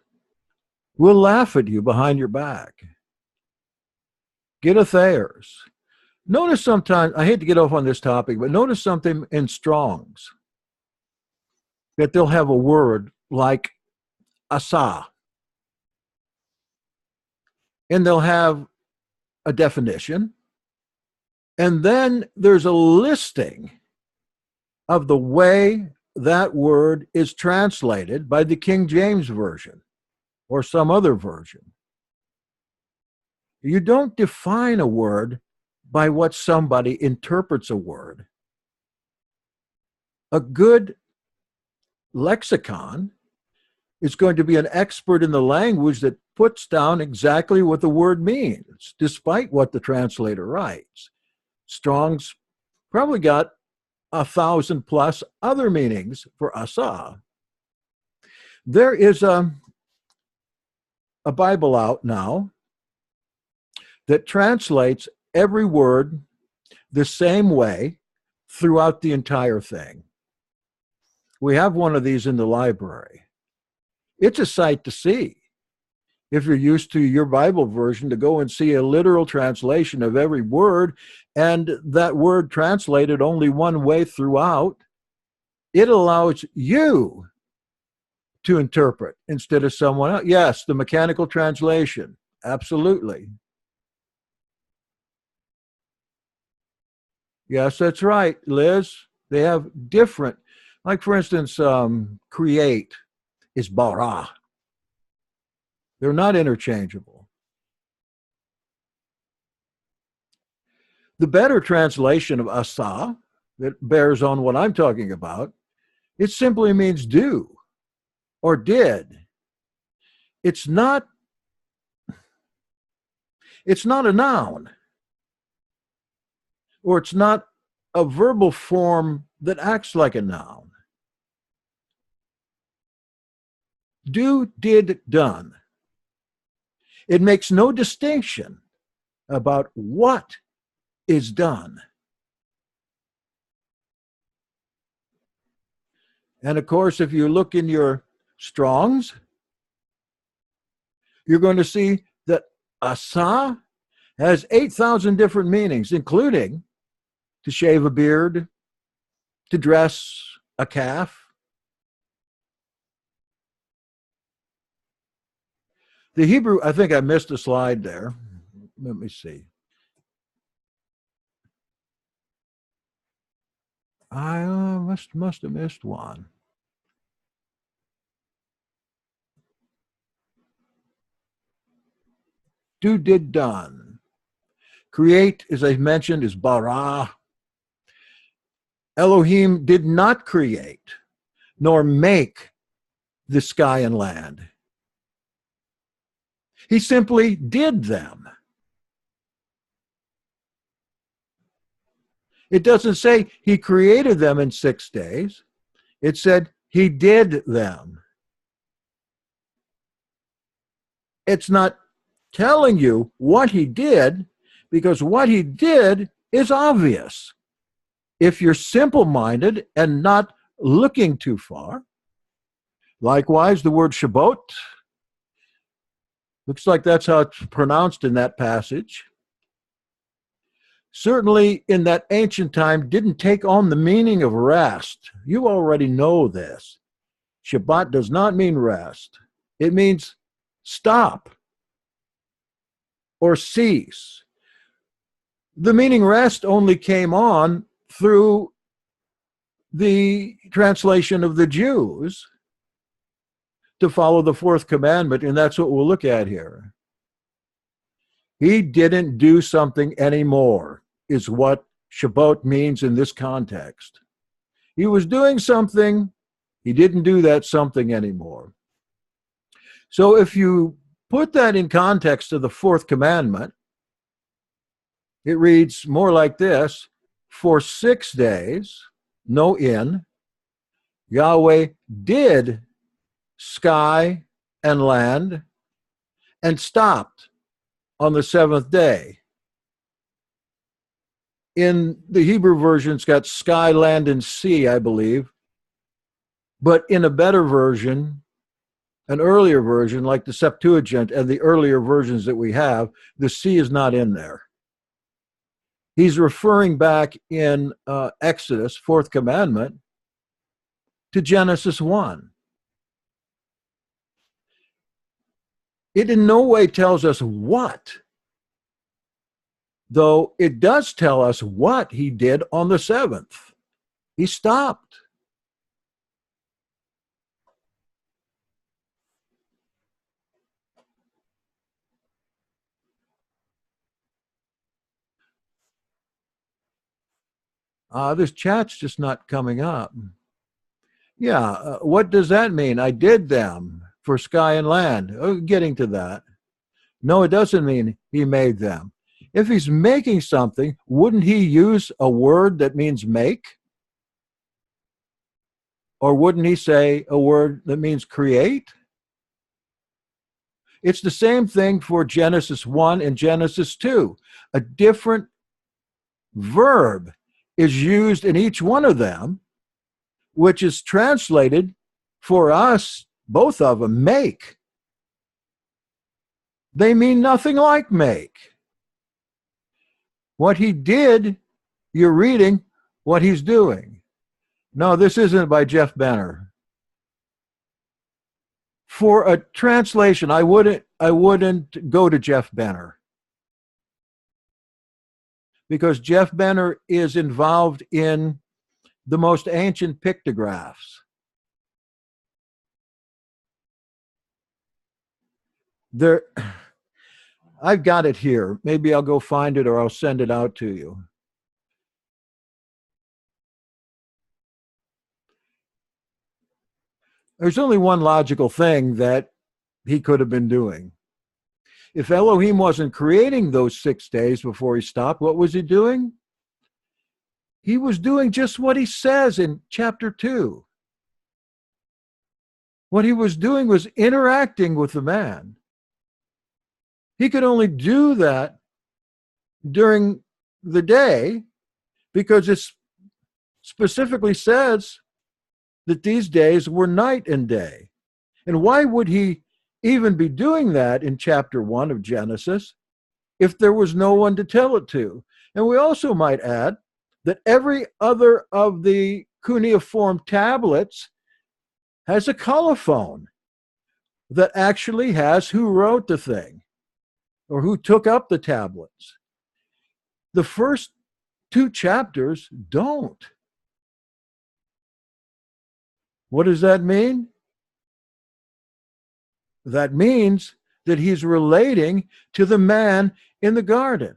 will laugh at you behind your back. Get a Thayer's. Notice sometimes, I hate to get off on this topic, but notice something in Strong's, that they'll have a word like asa, and they'll have a definition, and then there's a listing of the way that word is translated by the King James Version or some other version. You don't define a word by what somebody interprets a word. A good lexicon is going to be an expert in the language that puts down exactly what the word means, despite what the translator writes. Strong's probably got 1,000 plus other meanings for asa. There is a Bible out now that translates every word the same way throughout the entire thing. We have one of these in the library. It's a sight to see. If you're used to your Bible version, to go and see a literal translation of every word, and that word translated only one way throughout, it allows you to interpret instead of someone else. Yes, the mechanical translation, absolutely. Yes, that's right, Liz. They have different, like for instance, create is bara. They're not interchangeable. The better translation of asa, that bears on what I'm talking about, it simply means do or did. It's not a noun, or it's not a verbal form that acts like a noun. Do, did, done. It makes no distinction about what is done. And of course, if you look in your Strongs, you're going to see that asa has 8,000 different meanings, including to shave a beard, to dress a calf. The Hebrew, I think I missed a slide there. Let me see. I must have missed one. Do, did, done. Create, as I mentioned, is bara. Elohim did not create nor make the sky and land. He simply did them. It doesn't say he created them in 6 days. It said he did them. It's not telling you what he did, because what he did is obvious. If you're simple-minded and not looking too far. Likewise, the word Shabbat, looks like that's how it's pronounced in that passage. Certainly in that ancient time didn't take on the meaning of rest. You already know this. Shabbat does not mean rest. It means stop or cease. The meaning rest only came on through the translation of the Jews to follow the fourth commandment, and that's what we'll look at here. He didn't do something anymore, is what Shabbat means in this context. He was doing something, he didn't do that something anymore. So if you put that in context of the fourth commandment, it reads more like this: for 6 days, no in, Yahweh did sky and land and stopped on the 7th day. In the Hebrew version, it's got sky, land, and sea, I believe. But in a better version, an earlier version, like the Septuagint and the earlier versions that we have, the sea is not in there. He's referring back in Exodus, fourth commandment, to Genesis 1. It in no way tells us what, though it does tell us what he did on the 7th. He stopped. This chat's just not coming up. Yeah, what does that mean? I did them for sky and land. Oh, getting to that. No, it doesn't mean he made them. If he's making something, wouldn't he use a word that means make? Or wouldn't he say a word that means create? It's the same thing for Genesis 1 and Genesis 2. A different verb is used in each one of them, which is translated for us, both of them, make. They mean nothing like make. What he did, you're reading what he's doing. No, this isn't by Jeff Benner. For a translation, I wouldn't go to Jeff Benner, because Jeff Benner is involved in the most ancient pictographs. There, I've got it here. Maybe I'll go find it or I'll send it out to you. There's only one logical thing that he could have been doing. If Elohim wasn't creating those 6 days before he stopped, what was he doing? He was doing just what he says in chapter 2. What he was doing was interacting with the man. He could only do that during the day because it specifically says that these days were night and day. And why would he even be doing that in chapter 1 of Genesis if there was no one to tell it to? And we also might add that every other of the cuneiform tablets has a colophon that actually has who wrote the thing or who took up the tablets. The first 2 chapters don't. What does that mean? That means that he's relating to the man in the garden.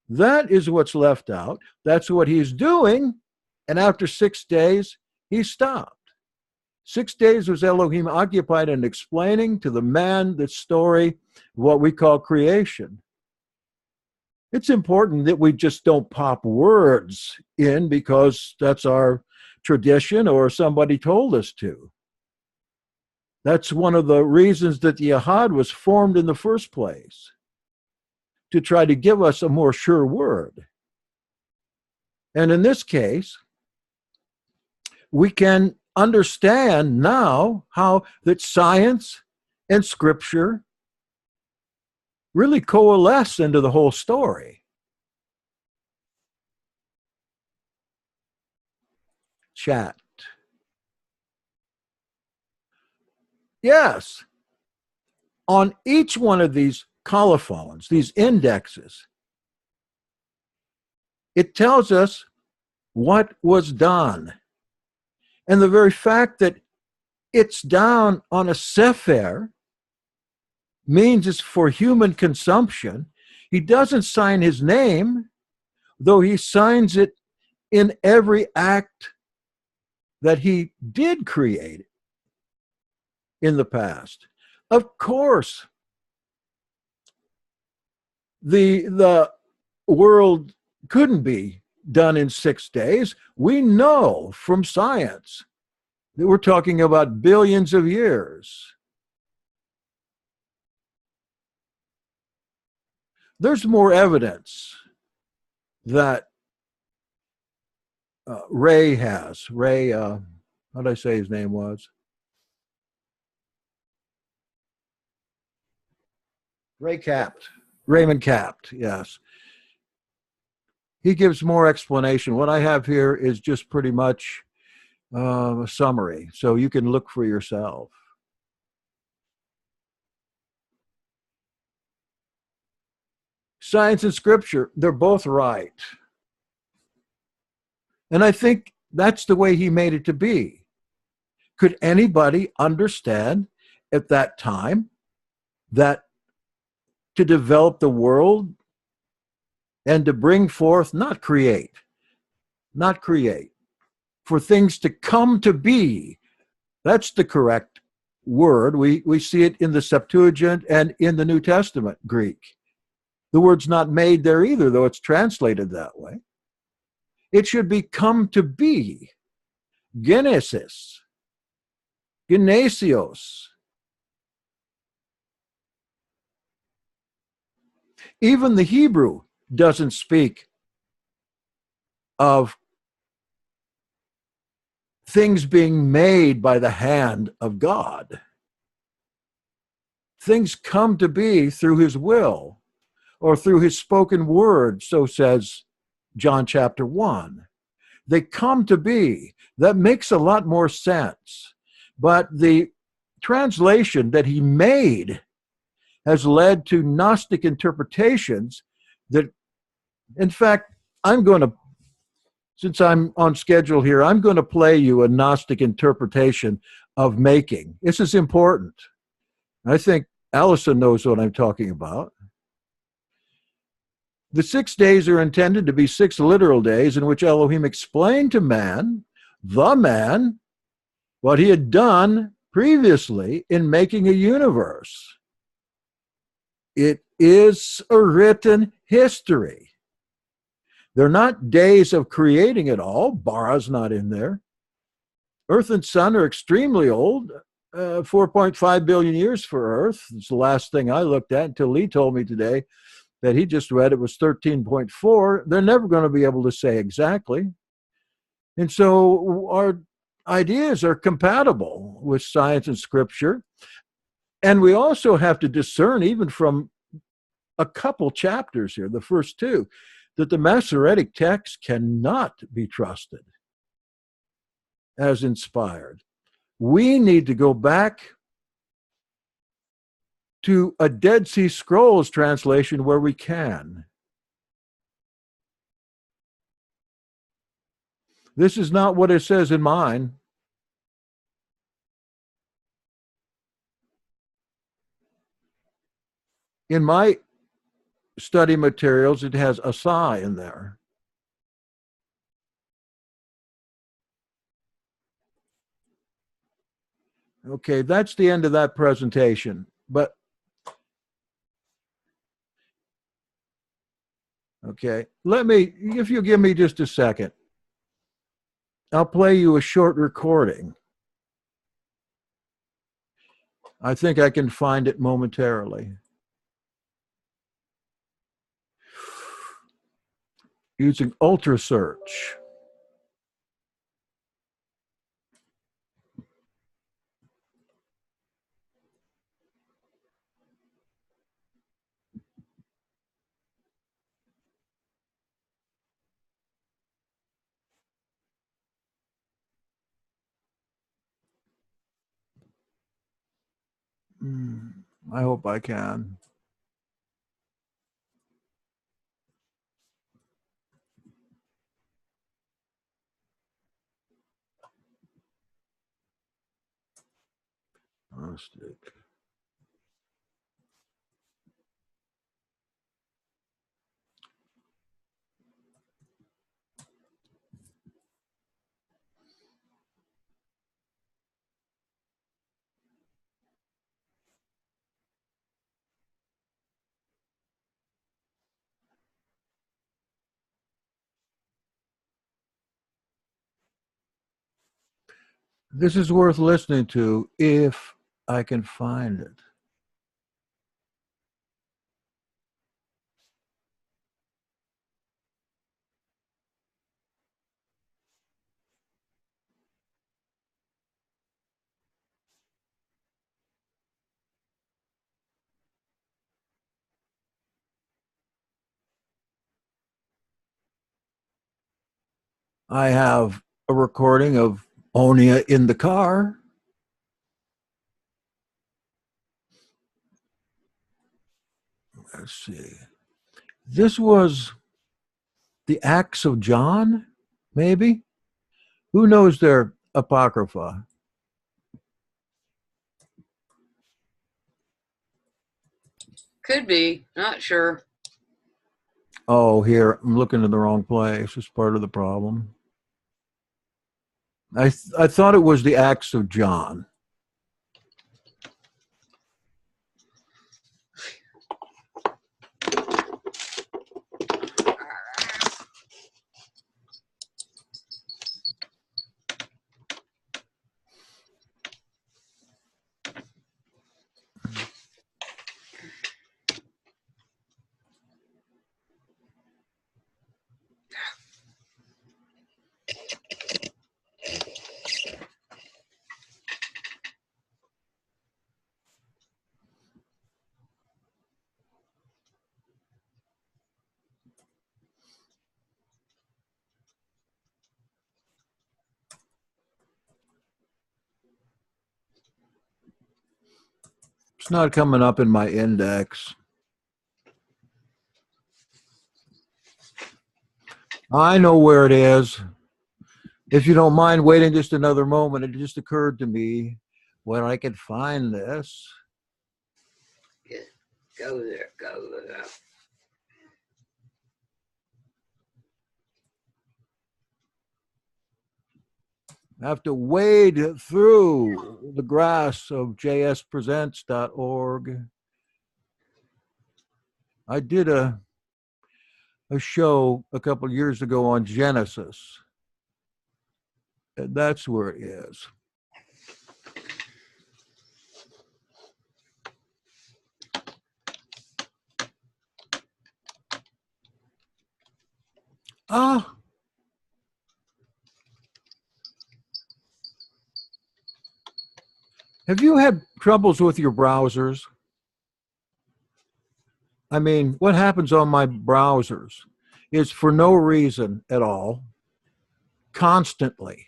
That is what's left out. That's what he's doing. And after 6 days, he stopped. 6 days was Elohim occupied in explaining to the man the story, what we call creation. It's important that we just don't pop words in because that's our tradition or somebody told us to. That's one of the reasons that the Ahad was formed in the first place, to try to give us a more sure word. And in this case, we can understand now how that science and scripture really coalesce into the whole story. Chat. Yes. On each one of these colophons, these indexes, it tells us what was done. And the very fact that it's down on a sefer means it's for human consumption. He doesn't sign his name, though he signs it in every act that he did create in the past. Of course, the world couldn't be done in 6 days. We know from science that we're talking about billions of years. There's more evidence that Ray has. Ray, how did I say his name was? Raymond Capt, yes. He gives more explanation. What I have here is just pretty much a summary, so you can look for yourself. Science and scripture, they're both right. And I think that's the way he made it to be. Could anybody understand at that time that to develop the world and to bring forth, not create, not create. For things to come to be. That's the correct word. We see it in the Septuagint and in the New Testament Greek. The word's not made there either, though it's translated that way. It should be come to be. Genesis. Genesios. Even the Hebrew doesn't speak of things being made by the hand of God. Things come to be through his will or through his spoken word, so says John chapter 1. They come to be. That makes a lot more sense. But the translation that he made has led to Gnostic interpretations that, in fact, since I'm on schedule here, I'm going to play you a Gnostic interpretation of making. This is important. I think Allison knows what I'm talking about. The 6 days are intended to be 6 literal days in which Elohim explained to man, the man, what he had done previously in making a universe. It is a written history. They're not days of creating it all. Bara's not in there. Earth and sun are extremely old, 4.5 billion years for Earth. It's the last thing I looked at until Lee told me today that he just read it was 13.4. They're never going to be able to say exactly. And so our ideas are compatible with science and scripture. And we also have to discern, even from a couple chapters here, the first 2, that the Masoretic text cannot be trusted as inspired. We need to go back to a Dead Sea Scrolls translation where we can. This is not what it says in mine. In my study materials, it has Asai in there. Okay, that's the end of that presentation. But, okay, if you give me just a second, I'll play you a short recording. I think I can find it momentarily. Using Ultra Search. I hope I can. Stick. This is worth listening to if I can find it. I have a recording of Onia in the car. Let's see. This was the Acts of John, maybe? Who knows their Apocrypha?
Could be, not sure.
Oh, here, I'm looking in the wrong place. It's part of the problem. I thought it was the Acts of John. It's not coming up in my index. I know where it is. If you don't mind waiting just another moment, it just occurred to me when I could find this.
Yeah. Go there. Go there.
I have to wade through the grass of jspresents.org. I did a show a couple years ago on Genesis. And that's where it is. Ah. Have you had troubles with your browsers? I mean, what happens on my browsers is for no reason at all, constantly,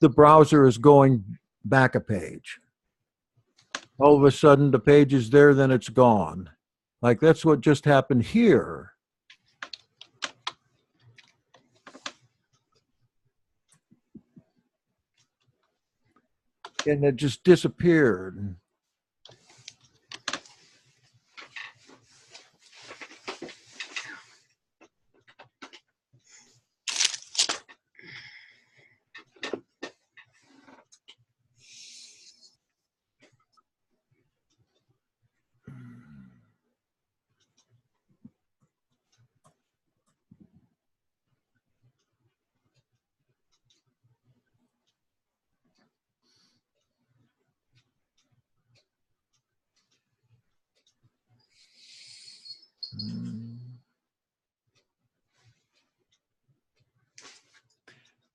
the browser is going back a page. All of a sudden, the page is there, then it's gone. Like that's what just happened here. And it just disappeared.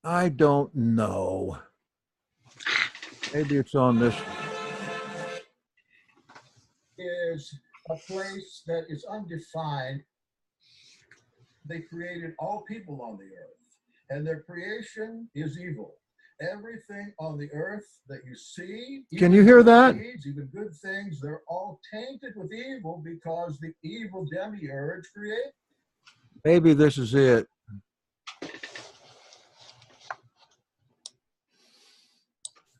I don't know. Maybe it's on this. Is a place that is undefined. They created all people on the earth, and their creation is evil. Everything on the earth that you see, can you hear that? Deeds, even good things, they're all tainted with evil because the evil demiurge created. Maybe this is it.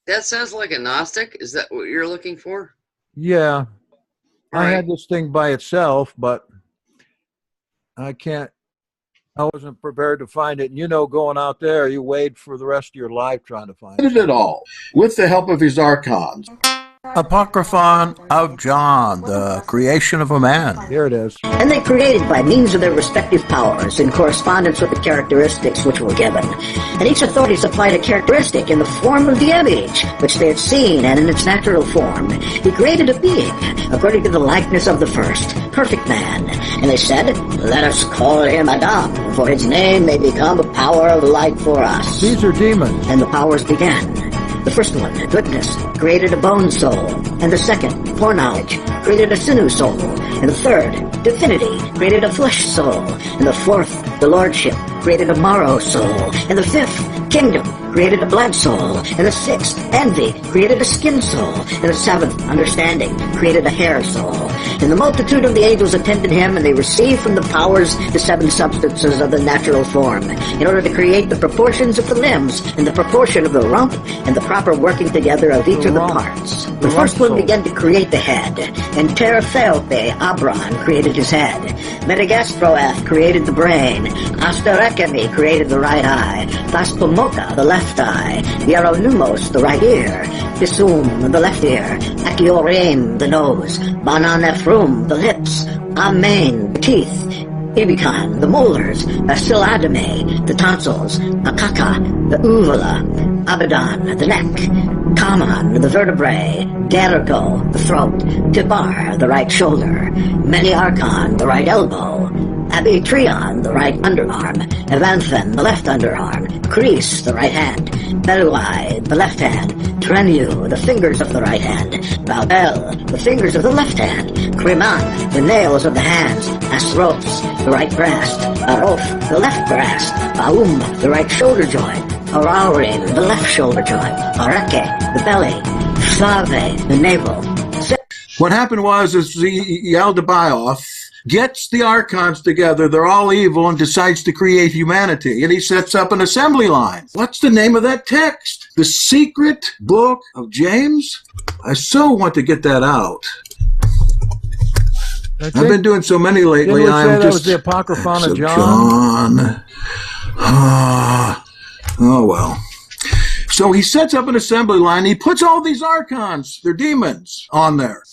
That sounds like a Gnostic. Is that what you're looking for?
Yeah. I
Right.
had this thing by itself, but I wasn't prepared to find it. And you know, going out there, you wait for the rest of your life trying to find it.
It all with the help of his archons.
Apocryphon of John, the creation of a man. Here it is.
And they created by means of their respective powers in correspondence with the characteristics which were given. And each authority supplied a characteristic in the form of the image, which they had seen, and in its natural form. He created a being, according to the likeness of the first, perfect man. And they said, let us call him Adam, for his name may become a power of light for us.
These are demons.
And the powers began. The first one, goodness, created a bone soul. And the second, foreknowledge, created a sinew soul. And the third, divinity, created a flesh soul. And the fourth, the lordship, created a marrow soul. And the fifth, kingdom, created a blood soul. And the sixth, envy, created a skin soul. And the seventh, understanding, created a hair soul. And the multitude of the angels attended him, and they received from the powers the seven substances of the natural form, in order to create the proportions of the limbs, and the proportion of the rump, and the proper working together of each of the parts. The first one began to create the head, and Teraphelpe, Abron, created his head. Metagastroath created the brain. Astarekemi created the right eye. Thaspomoka, the left left eye, Hieronymos, the right ear, Bisum, the left ear, Achioreim, the nose, Bananefrum, the lips, Amen, the teeth, Ibicon, the molars, Basiladame, the tonsils, Akaka, the uvula, Abaddon, the neck, Kaman, the vertebrae, Dergo, the throat, Tibar, the right shoulder, Meniarchon, the right elbow, Abitrion, the right underarm, Evanthan, the left underarm, Kreis, the right hand, Belui, the left hand, Trenu, the fingers of the right hand, Baubel, the fingers of the left hand, Kriman, the nails of the hands, Asros, the right breast, Arof, the left breast, Baum, the right shoulder joint, Araurim, the left shoulder joint, Arake, the belly, Slave, the navel.
What happened was Yaldabaoth gets the archons together, they're all evil, and decides to create humanity. And he sets up an assembly line. What's the name of that text? The Secret Book of James? I so want to get that out. I've been doing so many lately.
Didn't we say that was the Apocryphon of John?
Oh, well. So he sets up an assembly line. He puts all these archons, they're demons, on there.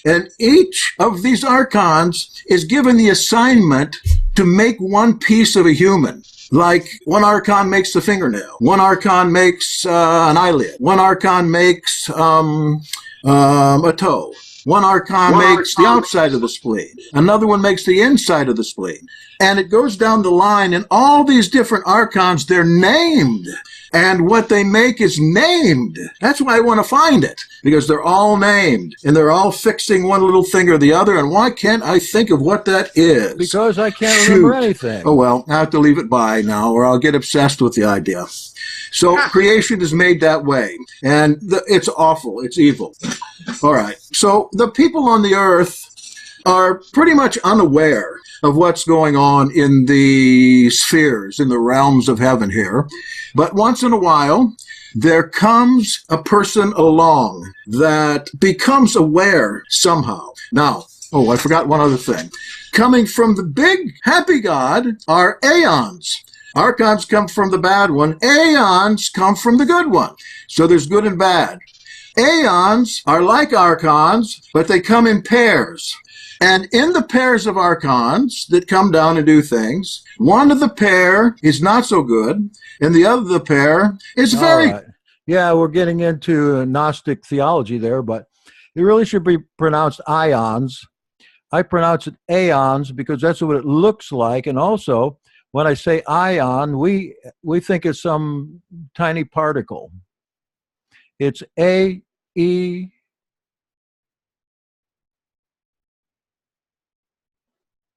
And each of these archons is given the assignment to make one piece of a human. Like one archon makes the fingernail. One archon makes an eyelid. One archon makes a toe. One archon makes the outside of the spleen. Another one makes the inside of the spleen. And it goes down the line, and all these different archons, they're named. And what they make is named. That's why I want to find it, because they're all named, and they're all fixing one little thing or the other, and why can't I think of what that is?
Because I can't remember anything.
Oh, well, I have to leave it by now, or I'll get obsessed with the idea. So creation is made that way, and it's awful. It's evil. All right. So the people on the earth are pretty much unaware of what's going on in the spheres, in the realms of heaven here. But once in a while, there comes a person along that becomes aware somehow. Now, I forgot one other thing. Coming from the big happy God are aeons. Archons come from the bad one. Aeons come from the good one. So there's good and bad. Aeons are like archons, but they come in pairs. And in the pairs of archons that come down and do things, one of the pair is not so good, and the other of the pair is very...
Right. Yeah, we're getting into Gnostic theology there, but it really should be pronounced ions. I pronounce it aeons because that's what it looks like. And also, when I say ion, we think it's some tiny particle. It's A-E...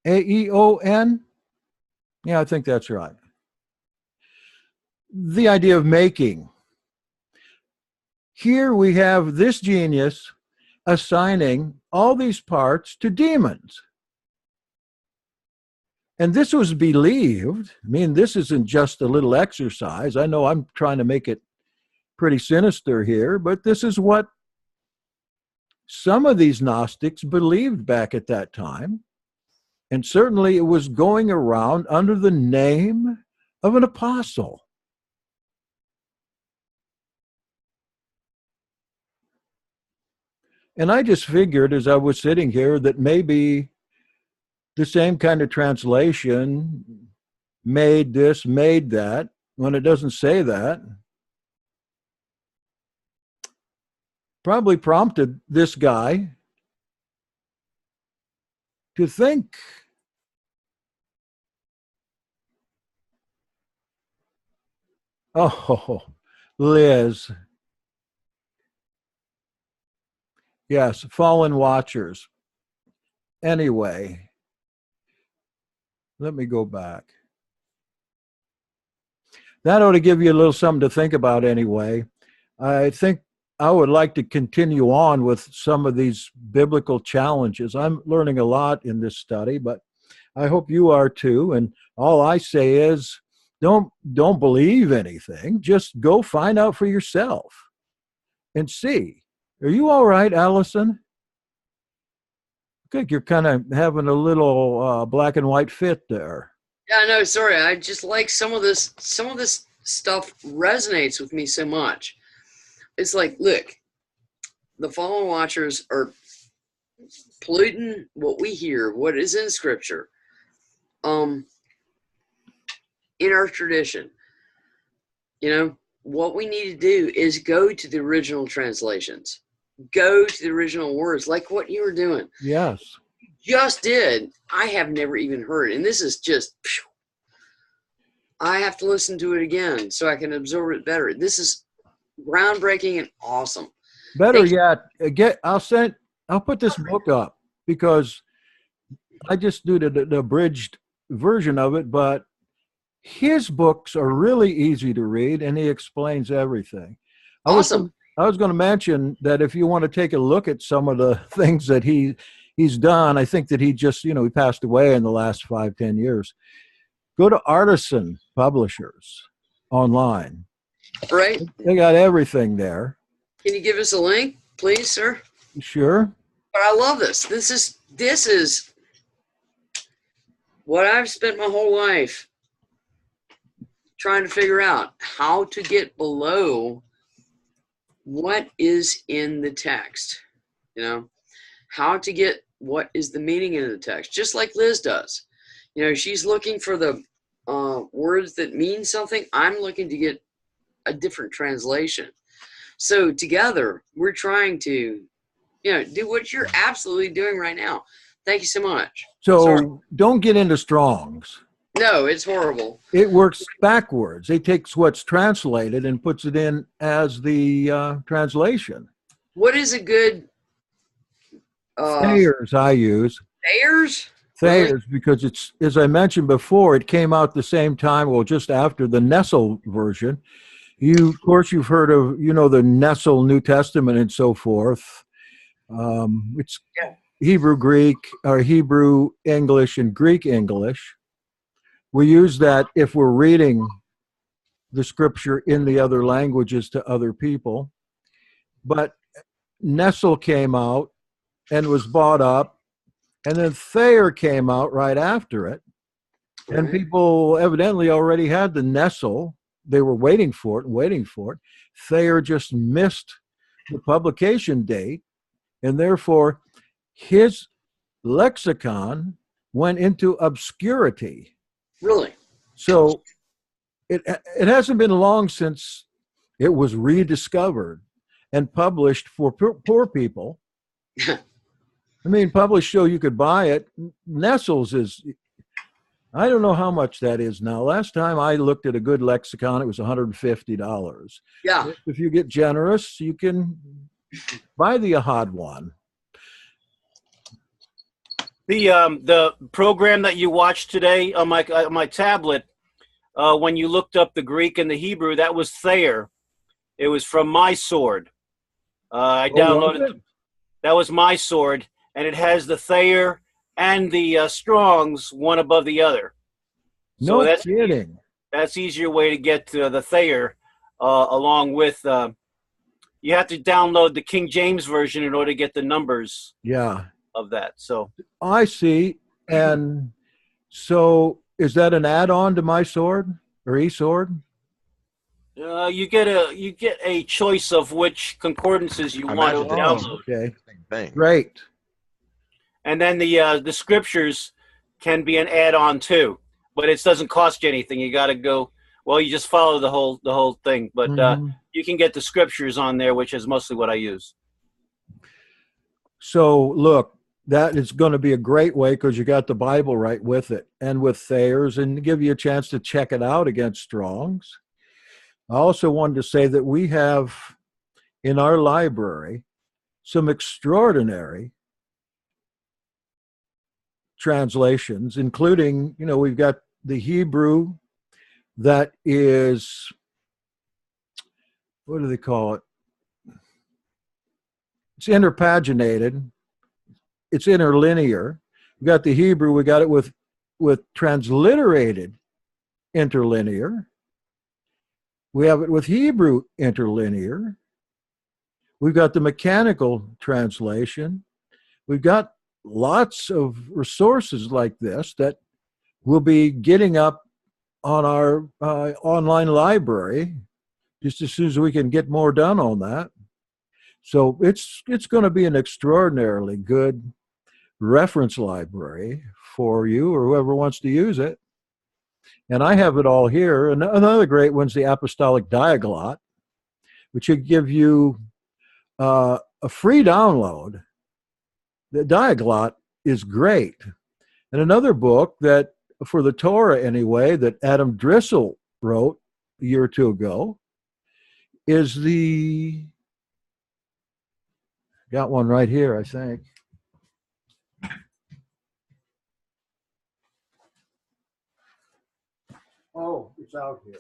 A-E-O-N? Yeah, I think that's right. The idea of making. Here we have this genius assigning all these parts to demons. And this was believed. I mean, this isn't just a little exercise. I know I'm trying to make it pretty sinister here, but this is what some of these Gnostics believed back at that time. And certainly it was going around under the name of an apostle. And I just figured as I was sitting here that maybe the same kind of translation made this, made that, when it doesn't say that. Probably prompted this guy to think. Oh, Liz. Yes, fallen watchers. Anyway, let me go back. That ought to give you a little something to think about anyway. I think I would like to continue on with some of these biblical challenges. I'm learning a lot in this study, but I hope you are too. And all I say is, don't believe anything. Just go find out for yourself and see. Are you all right, Allison? I think you're kind of having a little black and white fit there.
Yeah, no, sorry. I just like some of this stuff resonates with me so much. It's like, look, the fallen watchers are polluting what we hear, what is in scripture, in our tradition. You know, what we need to do is go to the original translations, go to the original words, like what you were doing.
Yes.
Just did. I have never even heard, and this is just, I have to listen to it again so I can absorb it better. This is groundbreaking and awesome.
Better yet, I'll put this book up because I just do the abridged version of it, but his books are really easy to read and he explains everything.
Awesome.
I was going to mention that if you want to take a look at some of the things that he's done, I think that he just, he passed away in the last 5-10 years. Go to Artisan Publishers online.
Right.
They got everything there.
Can you give us a link, please, sir?
Sure.
But I love this. This is what I've spent my whole life trying to figure out, how to get below what is in the text, how to get what is the meaning in the text, just like Liz does. She's looking for the words that mean something. I'm looking to get a different translation. So together, we're trying to, do what you're absolutely doing right now. Thank you so much.
So
Sorry.
Don't get into Strong's.
No, it's horrible.
It works backwards. It takes what's translated and puts it in as the translation.
What is a good
Thayer's I use.
Thayer's?
Thayer's
Really?
because it's, as I mentioned before, it came out the same time, well, just after the Nestle version. Of course, you've heard of, the Nestle New Testament and so forth. It's Hebrew, Greek, or Hebrew English and Greek English. We use that if we're reading the scripture in the other languages to other people. But Nestle came out and was bought up, and then Thayer came out right after it. And people evidently already had the Nestle. They were waiting for it. Thayer just missed the publication date, and therefore his lexicon went into obscurity.
Really?
So it hasn't been long since it was rediscovered and published for poor people. I mean, published so you could buy it. Nestle's is, I don't know how much that is now. Last time I looked at a good lexicon, it was $150.
Yeah.
If you get generous, you can buy the Ahad one.
The program that you watched today on my tablet, when you looked up the Greek and the Hebrew, that was Thayer. It was from My Sword. I downloaded it. That was My Sword, and it has the Thayer and the Strong's one above the other.
No kidding.
That's easier way to get to the Thayer, along with you have to download the King James version in order to get the numbers.
Yeah.
Of that. So
I see. And so is that an add-on to My Sword or eSword?
You get a choice of which concordances you want to download.
Okay.
Thing.
Great.
And then the scriptures can be an add-on too, but it doesn't cost you anything. You got to go. Well, you just follow the whole thing, but you can get the scriptures on there, which is mostly what I use.
So look, that is going to be a great way because you got the Bible right with it and with Thayer's, and give you a chance to check it out against Strong's. I also wanted to say that we have in our library some extraordinary translations, including, we've got the Hebrew that is, what do they call it? It's interpaginated. It's interlinear. We got the Hebrew. We got it with transliterated interlinear. We have it with Hebrew interlinear. We've got the mechanical translation. We've got lots of resources like this that we'll be getting up on our online library, just as soon as we can get more done on that. So it's going to be an extraordinarily good reference library for you or whoever wants to use it. And I have it all here. And another great one's the Apostolic Diaglot, which would give you a free download. The Diaglot is great. And another book that, for the Torah anyway, that Adam Drissel wrote a year or two ago is got one right here, I think. Oh, it's out here.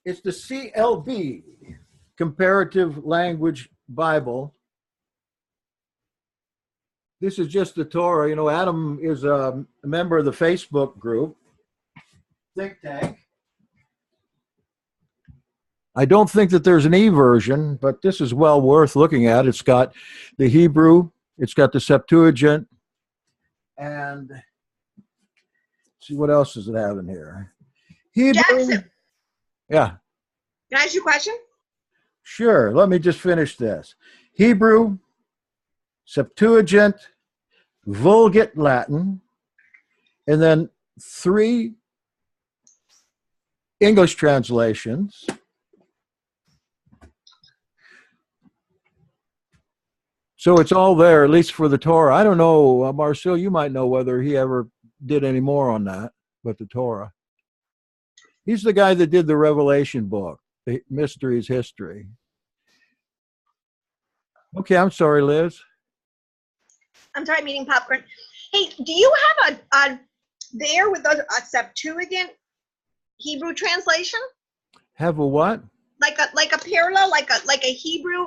It's the CLB, Comparative Language Bible. This is just the Torah. You know, Adam is a member of the Facebook group, Think Tank. I don't think that there's an e-version, but this is well worth looking at. It's got the Hebrew, it's got the Septuagint, and see what else does it have in here. Hebrew.
Jackson,
Yeah.
can I ask you a question?
Sure. Let me just finish this. Hebrew, Septuagint, Vulgate Latin, and then 3 English translations. So it's all there, at least for the Torah. I don't know, Marcel, you might know whether he ever did any more on that, but the Torah. He's the guy that did the Revelation book, the Mysteries History. Okay, I'm sorry, Liz.
I'm sorry, I'm eating popcorn. Hey, do you have a there with a Septuagint Hebrew translation?
Have a what?
Like a parallel, like a Hebrew,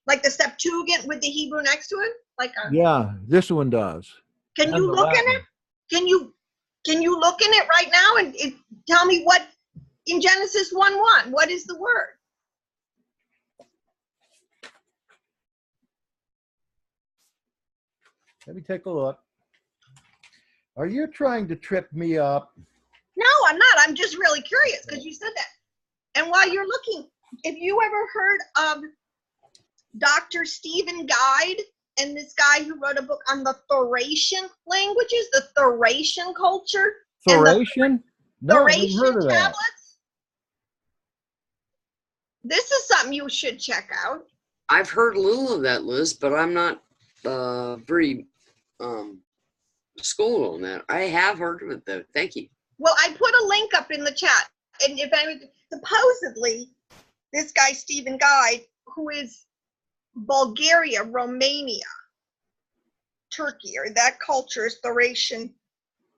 like the Septuagint with the Hebrew next to it? Like a
Yeah, this one does.
Can
And
you
the
look in
Latin.
it? Can you look in it right now and tell me what in Genesis 1:1, what is the word?
Let me take a look. Are you trying to trip me up?
No, I'm not. I'm just really curious because you said that. And while you're looking, have you ever heard of Dr. Stephen Guide and this guy who wrote a book on the Thracian languages, the Thracian culture? and the
Thracian? No, I haven't
Thracian
heard of that.
tablets? This is something you should check out.
I've heard a little of that, Liz, but I'm not very schooled on that. I have heard of it, though. Thank you.
Well, I put a link up in the chat. And if anyone, supposedly, this guy, Stephen Guide, who is Bulgaria, Romania, Turkey, or that culture is Thracian.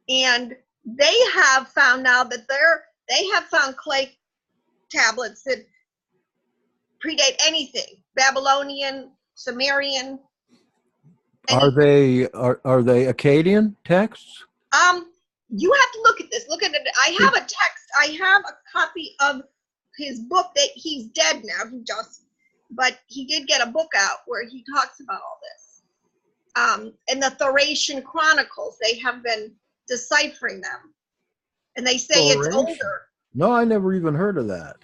And they have found now that they have found clay tablets that predate anything, Babylonian, Sumerian.
Are they Akkadian texts?
You have to look at this. Look at it. I have a text. I have a copy of his book that he's dead now. But he did get a book out where he talks about all this. And the Thracian Chronicles, they have been deciphering them. And they say it's
Thracian?
older.
No, I never even heard of that.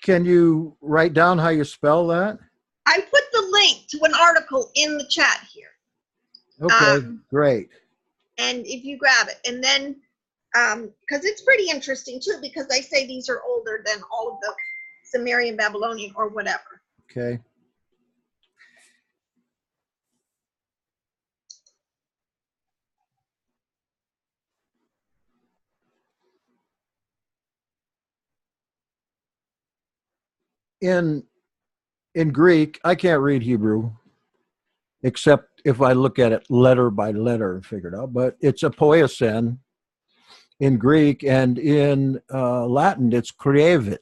Can you write down how you spell that?
I put the link to an article in the chat here.
Okay, great.
And if you grab it, and then, because it's pretty interesting too, because they say these are older than all of the Sumerian, Babylonian, or whatever.
Okay. In Greek, I can't read Hebrew, except if I look at it letter by letter and figure it out. But it's a poiesin in Greek, and in Latin, it's krievit.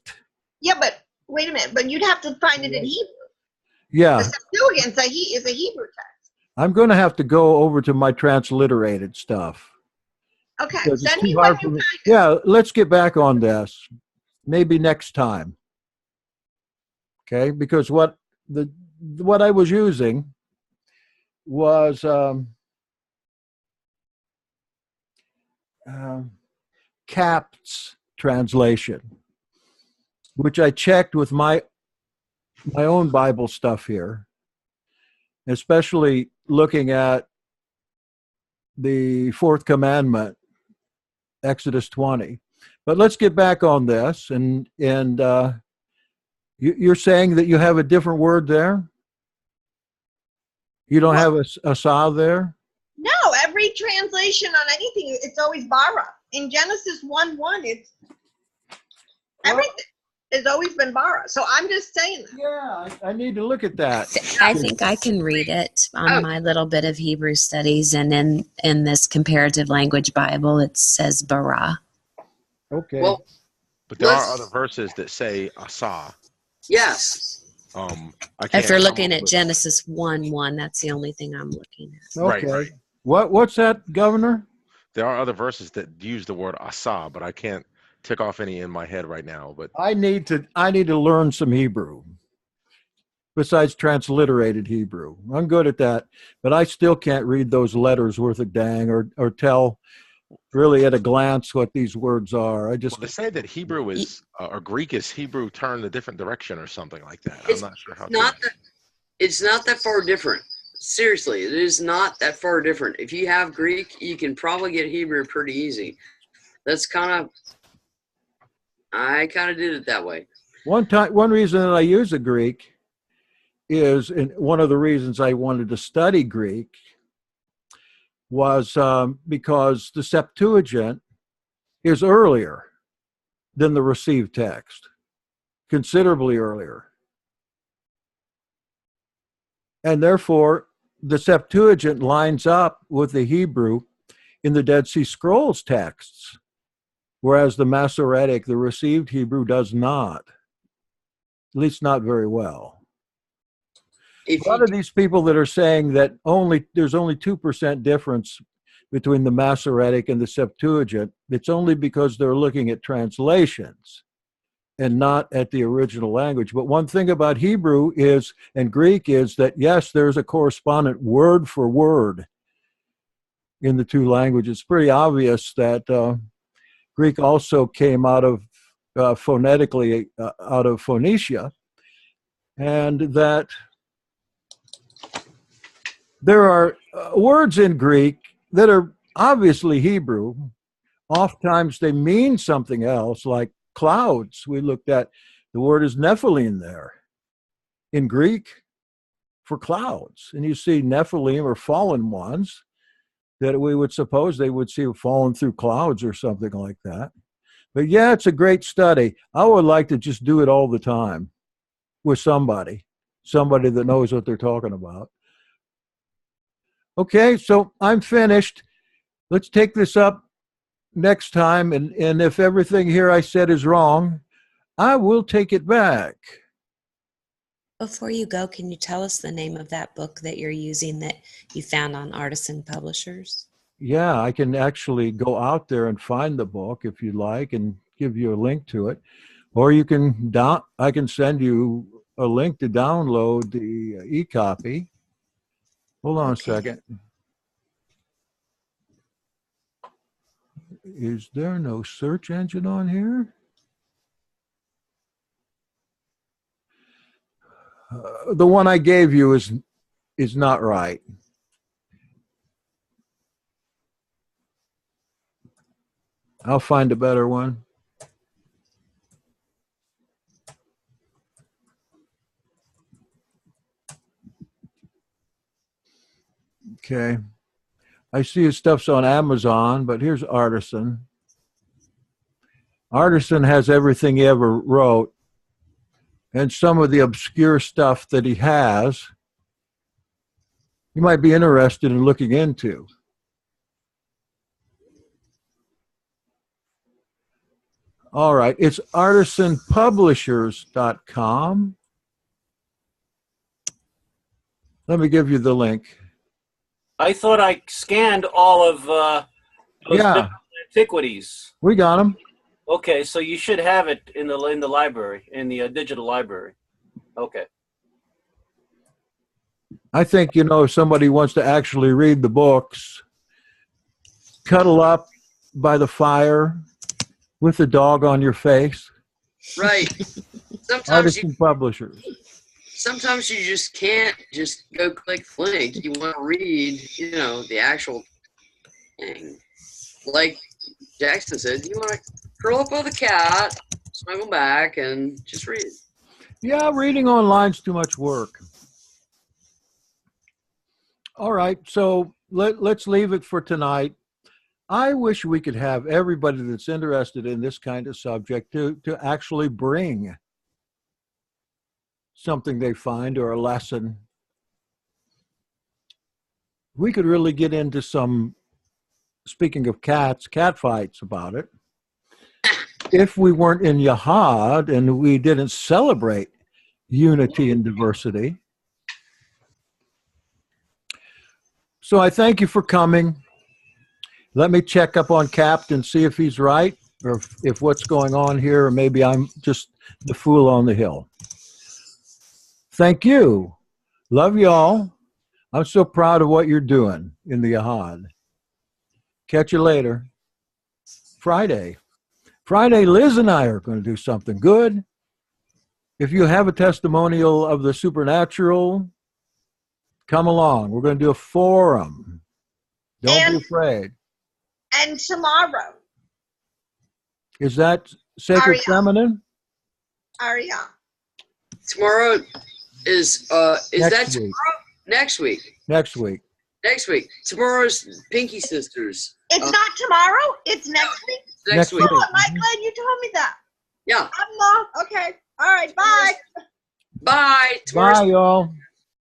Yeah, but wait a minute. But you'd have to find it in Hebrew.
Yeah,
The Septuagint is a Hebrew text.
I'm going to have to go over to my transliterated stuff
Okay,
because it's
send
too
me
hard
what
for
you
me.
find.
Yeah, let's get back on this. Maybe next time. Okay, because what I was using was Capt's translation, which I checked with my own Bible stuff here, especially looking at the fourth commandment, Exodus 20. But let's get back on this, and you're saying that you have a different word there. You don't have a saw there.
No, every translation on anything, it's always bara. In Genesis 1:1, it's everything has always been bara. So I'm just saying that.
Yeah, I need to look at that.
I think I can read it on my little bit of Hebrew studies, and in this comparative language Bible, it says bara.
Okay.
Well,
But there are other verses that say asa.
yes.
I can't
If you're
come
looking
up
at
with-
Genesis 1:1, that's the only thing I'm looking at.
Okay.
Right.
What's that, Governor?
There are other verses that use the word asa, but I can't tick off any in my head right now. But
I need to learn some Hebrew. Besides transliterated Hebrew, I'm good at that, but I still can't read those letters worth a dang or tell really at a glance what these words are. I just
they say that Hebrew is or Greek is Hebrew turned a different direction or something like that. I'm not sure how.
It's not that far different. Seriously, it is not that far different. If you have Greek, you can probably get Hebrew pretty easy. I kind of did it that way.
One reason that I use the Greek is, and one of the reasons I wanted to study Greek was because the Septuagint is earlier than the received text, considerably earlier. And therefore, the Septuagint lines up with the Hebrew in the Dead Sea Scrolls texts, whereas the Masoretic, the received Hebrew, does not, at least not very well. A lot of these people that are saying that there's only 2% difference between the Masoretic and the Septuagint, it's only because they're looking at translations and not at the original language. But one thing about Hebrew and Greek is that, yes, there's a correspondent word for word in the two languages. It's pretty obvious that Greek also came out of phonetically out of Phoenicia, and that there are words in Greek that are obviously Hebrew. Oftentimes they mean something else, like clouds. We looked at the word is Nephilim there in Greek for clouds. And you see Nephilim or fallen ones that we would suppose they would see fallen through clouds or something like that. But yeah, it's a great study. I would like to just do it all the time with somebody that knows what they're talking about. Okay, so I'm finished. Let's take this up next time. And if everything here I said is wrong, I will take it back.
Before you go, can you tell us the name of that book that you're using that you found on Artisan Publishers?
Yeah, I can actually go out there and find the book if you like and give you a link to it. Or I can send you a link to download the e-copy. Hold on a second. Is there no search engine on here? The one I gave you is not right. I'll find a better one. Okay. I see his stuff's on Amazon, but here's Artisan. Artisan has everything he ever wrote, and some of the obscure stuff that he has, you might be interested in looking into. All right, it's artisanpublishers.com. Let me give you the link.
I thought I scanned all of those
Yeah.
different Antiquities.
We got them.
Okay, so you should have it in the library, in the digital library. Okay.
I think, if somebody wants to actually read the books, cuddle up by the fire with the dog on your face.
Right. Sometimes
Artists and publishers.
Sometimes you just can't just go click link. You want to read, the actual thing. Like Jackson said, you want to curl up with a cat, snuggle back, and just read.
Yeah, reading online's too much work. All right, so let's leave it for tonight. I wish we could have everybody that's interested in this kind of subject to actually bring something they find or a lesson. We could really get into some, speaking of cats, cat fights about it. If we weren't in Yahad and we didn't celebrate unity and diversity. So I thank you for coming. Let me check up on Captain, see if he's right, or if what's going on here, or maybe I'm just the fool on the hill. Thank you. Love y'all. I'm so proud of what you're doing in the Yahad. Catch you later. Friday, Liz and I are going to do something good. If you have a testimonial of the supernatural, come along. We're going to do a forum. Don't be afraid.
And tomorrow.
Is that Sacred Feminine?
Aria.
Tomorrow is that
week.
tomorrow? Next week.
Next week.
Next week. Tomorrow's Pinky Sisters.
It's not tomorrow. It's next week.
Next week.
Oh, I'm glad you told me that.
Yeah.
I'm off. Okay. All right. Bye.
Bye.
Bye, y'all.